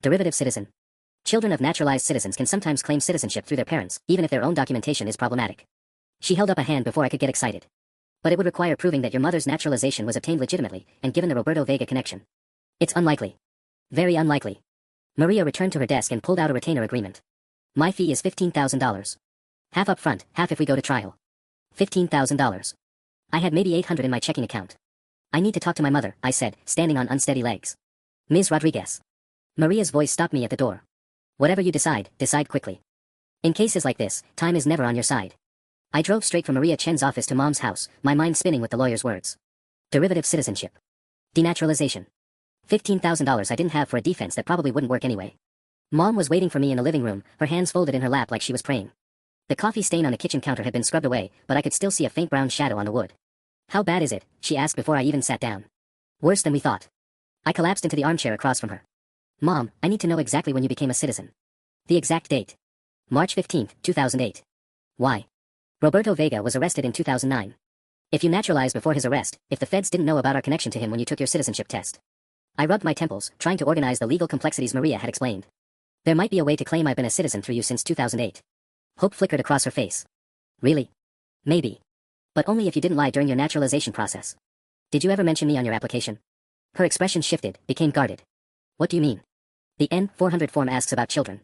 Derivative citizen. Children of naturalized citizens can sometimes claim citizenship through their parents, even if their own documentation is problematic. She held up a hand before I could get excited. But it would require proving that your mother's naturalization was obtained legitimately, and given the Roberto Vega connection. It's unlikely. Very unlikely. Maria returned to her desk and pulled out a retainer agreement. My fee is $15,000. Half up front, half if we go to trial. $15,000. I had maybe $800 in my checking account. I need to talk to my mother, I said, standing on unsteady legs. Ms. Rodriguez. Maria's voice stopped me at the door. Whatever you decide, decide quickly. In cases like this, time is never on your side. I drove straight from Maria Chen's office to Mom's house, my mind spinning with the lawyer's words. Derivative citizenship. Denaturalization. $15,000 I didn't have for a defense that probably wouldn't work anyway. Mom was waiting for me in the living room, her hands folded in her lap like she was praying. The coffee stain on the kitchen counter had been scrubbed away, but I could still see a faint brown shadow on the wood. How bad is it? She asked before I even sat down. Worse than we thought. I collapsed into the armchair across from her. Mom, I need to know exactly when you became a citizen. The exact date. March 15, 2008. Why? Roberto Vega was arrested in 2009. If you naturalized before his arrest, if the feds didn't know about our connection to him when you took your citizenship test. I rubbed my temples, trying to organize the legal complexities Maria had explained. There might be a way to claim I've been a citizen through you since 2008. Hope flickered across her face. Really? Maybe. But only if you didn't lie during your naturalization process. Did you ever mention me on your application? Her expression shifted, became guarded. What do you mean? The N-400 form asks about children.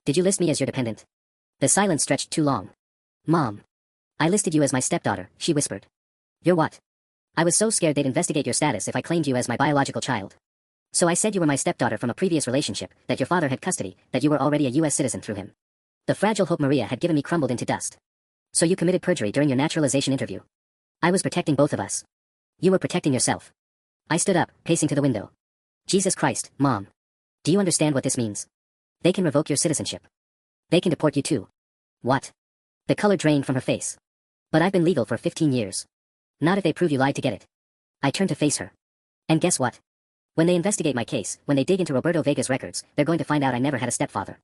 Did you list me as your dependent? The silence stretched too long. Mom. I listed you as my stepdaughter, she whispered. You're what? I was so scared they'd investigate your status if I claimed you as my biological child. So I said you were my stepdaughter from a previous relationship, that your father had custody, that you were already a U.S. citizen through him. The fragile hope Maria had given me crumbled into dust. So you committed perjury during your naturalization interview. I was protecting both of us. You were protecting yourself. I stood up, pacing to the window. Jesus Christ, Mom. Do you understand what this means? They can revoke your citizenship. They can deport you too. What? The color drained from her face. But I've been legal for 15 years. Not if they prove you lied to get it. I turned to face her. And guess what? When they investigate my case, when they dig into Roberto Vega's records, they're going to find out I never had a stepfather.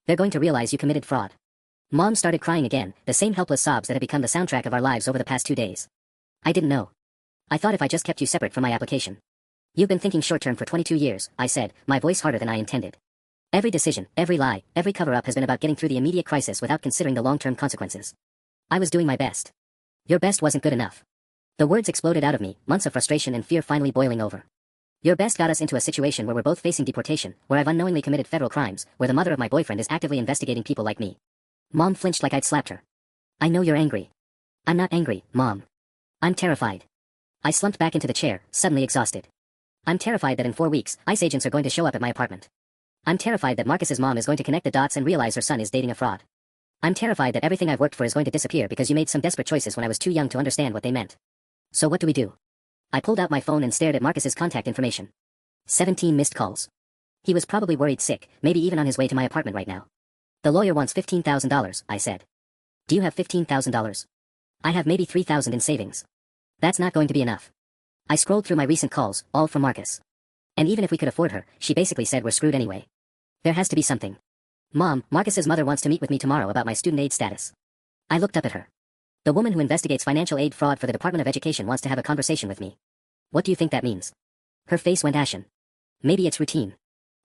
They're going to realize you committed fraud. Mom started crying again, the same helpless sobs that had become the soundtrack of our lives over the past 2 days. I didn't know. I thought if I just kept you separate from my application. You've been thinking short-term for 22 years, I said, my voice harder than I intended. Every decision, every lie, every cover-up has been about getting through the immediate crisis without considering the long-term consequences. I was doing my best. Your best wasn't good enough. The words exploded out of me, months of frustration and fear finally boiling over. Your best got us into a situation where we're both facing deportation, where I've unknowingly committed federal crimes, where the mother of my boyfriend is actively investigating people like me. Mom flinched like I'd slapped her. I know you're angry. I'm not angry, Mom. I'm terrified. I slumped back into the chair, suddenly exhausted. I'm terrified that in 4 weeks, ICE agents are going to show up at my apartment. I'm terrified that Marcus's mom is going to connect the dots and realize her son is dating a fraud. I'm terrified that everything I've worked for is going to disappear because you made some desperate choices when I was too young to understand what they meant. So what do we do? I pulled out my phone and stared at Marcus's contact information. 17 missed calls. He was probably worried sick, maybe even on his way to my apartment right now. The lawyer wants $15,000, I said. Do you have $15,000? I have maybe $3,000 in savings. That's not going to be enough. I scrolled through my recent calls, all from Marcus. And even if we could afford her, she basically said we're screwed anyway. There has to be something. Mom, Marcus's mother wants to meet with me tomorrow about my student aid status. I looked up at her. The woman who investigates financial aid fraud for the Department of Education wants to have a conversation with me. What do you think that means? Her face went ashen. Maybe it's routine.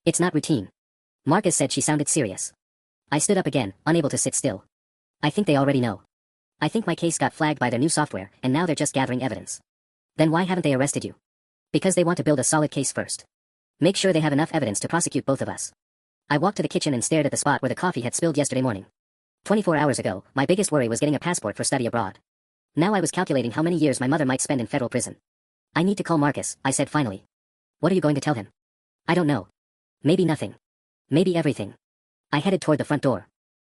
It's not routine. Marcus said she sounded serious. I stood up again, unable to sit still. I think they already know. I think my case got flagged by their new software, and now they're just gathering evidence. Then why haven't they arrested you? Because they want to build a solid case first. Make sure they have enough evidence to prosecute both of us. I walked to the kitchen and stared at the spot where the coffee had spilled yesterday morning. 24 hours ago, my biggest worry was getting a passport for study abroad. Now I was calculating how many years my mother might spend in federal prison. I need to call Marcus, I said finally. What are you going to tell him? I don't know. Maybe nothing. Maybe everything. I headed toward the front door.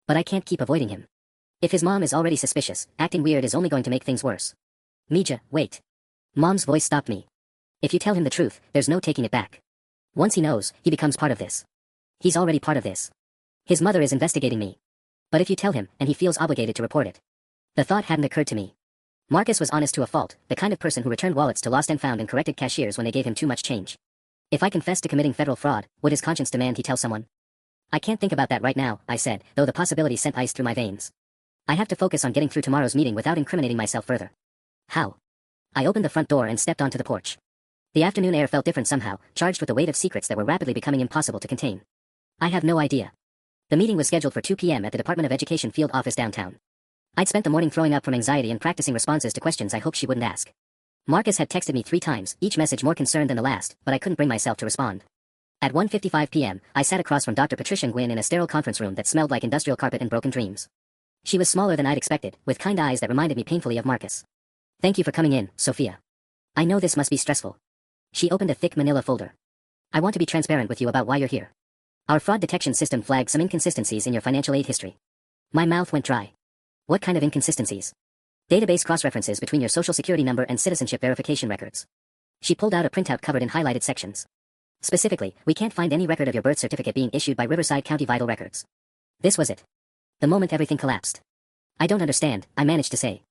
But I can't keep avoiding him. If his mom is already suspicious, acting weird is only going to make things worse. Mija, wait. Mom's voice stopped me. If you tell him the truth, there's no taking it back. Once he knows, he becomes part of this. He's already part of this. His mother is investigating me. But if you tell him, and he feels obligated to report it. The thought hadn't occurred to me. Marcus was honest to a fault, the kind of person who returned wallets to lost and found and corrected cashiers when they gave him too much change. If I confessed to committing federal fraud, would his conscience demand he tell someone? I can't think about that right now, I said, though the possibility sent ice through my veins. I have to focus on getting through tomorrow's meeting without incriminating myself further. How? I opened the front door and stepped onto the porch. The afternoon air felt different somehow, charged with the weight of secrets that were rapidly becoming impossible to contain. I have no idea. The meeting was scheduled for 2 p.m. at the Department of Education field office downtown. I'd spent the morning throwing up from anxiety and practicing responses to questions I hoped she wouldn't ask. Marcus had texted me 3 times, each message more concerned than the last, but I couldn't bring myself to respond. At 1:55 p.m., I sat across from Dr. Patricia Nguyen in a sterile conference room that smelled like industrial carpet and broken dreams. She was smaller than I'd expected, with kind eyes that reminded me painfully of Marcus. Thank you for coming in, Sophia. I know this must be stressful. She opened a thick manila folder. I want to be transparent with you about why you're here. Our fraud detection system flagged some inconsistencies in your financial aid history. My mouth went dry. What kind of inconsistencies? Database cross-references between your social security number and citizenship verification records. She pulled out a printout covered in highlighted sections. Specifically, we can't find any record of your birth certificate being issued by Riverside County Vital Records. This was it. The moment everything collapsed. I don't understand, I managed to say.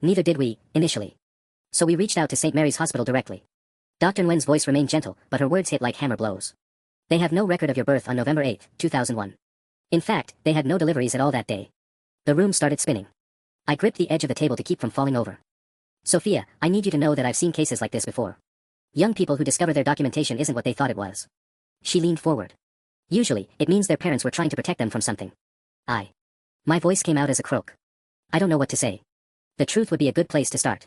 Neither did we, initially. So we reached out to St. Mary's Hospital directly. Dr. Nguyen's voice remained gentle, but her words hit like hammer blows. They have no record of your birth on November 8, 2001. In fact, they had no deliveries at all that day. The room started spinning. I gripped the edge of the table to keep from falling over. Sophia, I need you to know that I've seen cases like this before. Young people who discover their documentation isn't what they thought it was. She leaned forward. Usually, it means their parents were trying to protect them from something. My voice came out as a croak. I don't know what to say. The truth would be a good place to start.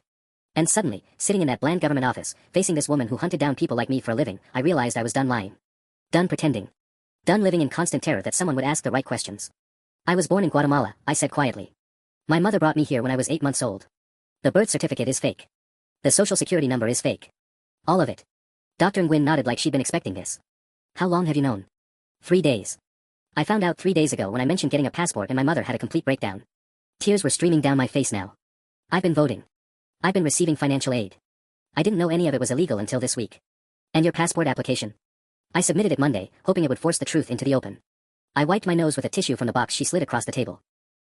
And suddenly, sitting in that bland government office, facing this woman who hunted down people like me for a living, I realized I was done lying. Done pretending. Done living in constant terror that someone would ask the right questions. I was born in Guatemala, I said quietly. My mother brought me here when I was 8 months old. The birth certificate is fake. The social security number is fake. All of it. Dr. Nguyen nodded like she'd been expecting this. How long have you known? 3 days. I found out 3 days ago when I mentioned getting a passport and my mother had a complete breakdown. Tears were streaming down my face now. I've been voting. I've been receiving financial aid. I didn't know any of it was illegal until this week. And your passport application? I submitted it Monday, hoping it would force the truth into the open. I wiped my nose with a tissue from the box she slid across the table.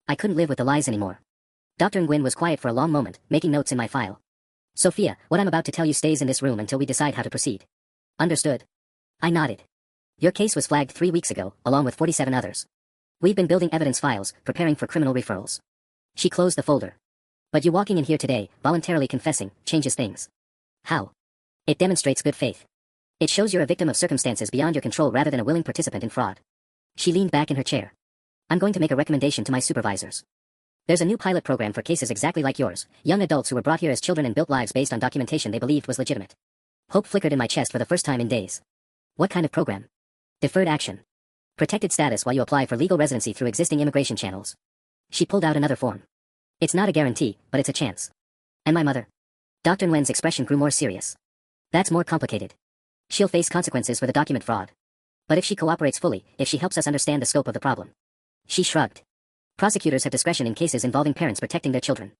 I couldn't live with the lies anymore. Dr. Nguyen was quiet for a long moment, making notes in my file. Sophia, what I'm about to tell you stays in this room until we decide how to proceed. Understood? I nodded. Your case was flagged 3 weeks ago, along with 47 others. We've been building evidence files, preparing for criminal referrals. She closed the folder. But you walking in here today, voluntarily confessing, changes things. How? It demonstrates good faith. It shows you're a victim of circumstances beyond your control rather than a willing participant in fraud. She leaned back in her chair. I'm going to make a recommendation to my supervisors. There's a new pilot program for cases exactly like yours, young adults who were brought here as children and built lives based on documentation they believed was legitimate. Hope flickered in my chest for the first time in days. What kind of program? Deferred action. Protected status while you apply for legal residency through existing immigration channels. She pulled out another form. It's not a guarantee, but it's a chance. And my mother? Dr. Nguyen's expression grew more serious. That's more complicated. She'll face consequences for the document fraud. But if she cooperates fully, if she helps us understand the scope of the problem. She shrugged. Prosecutors have discretion in cases involving parents protecting their children.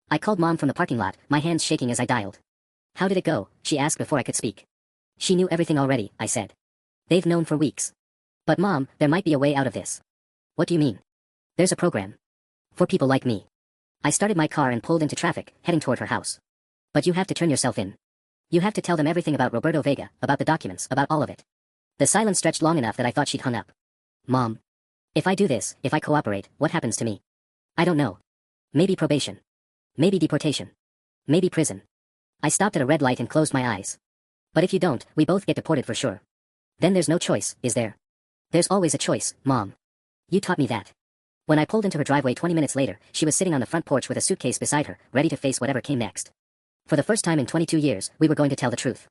I called Mom from the parking lot, my hands shaking as I dialed. How did it go? She asked before I could speak. She knew everything already, I said. They've known for weeks. But Mom, there might be a way out of this. What do you mean? There's a program. For people like me. I started my car and pulled into traffic, heading toward her house. But you have to turn yourself in. You have to tell them everything about Roberto Vega, about the documents, about all of it. The silence stretched long enough that I thought she'd hung up. Mom. If I do this, if I cooperate, what happens to me? I don't know. Maybe probation. Maybe deportation. Maybe prison. I stopped at a red light and closed my eyes. But if you don't, we both get deported for sure. Then there's no choice, is there? There's always a choice, Mom. You taught me that. When I pulled into her driveway 20 minutes later, she was sitting on the front porch with a suitcase beside her, ready to face whatever came next. For the first time in 22 years, we were going to tell the truth.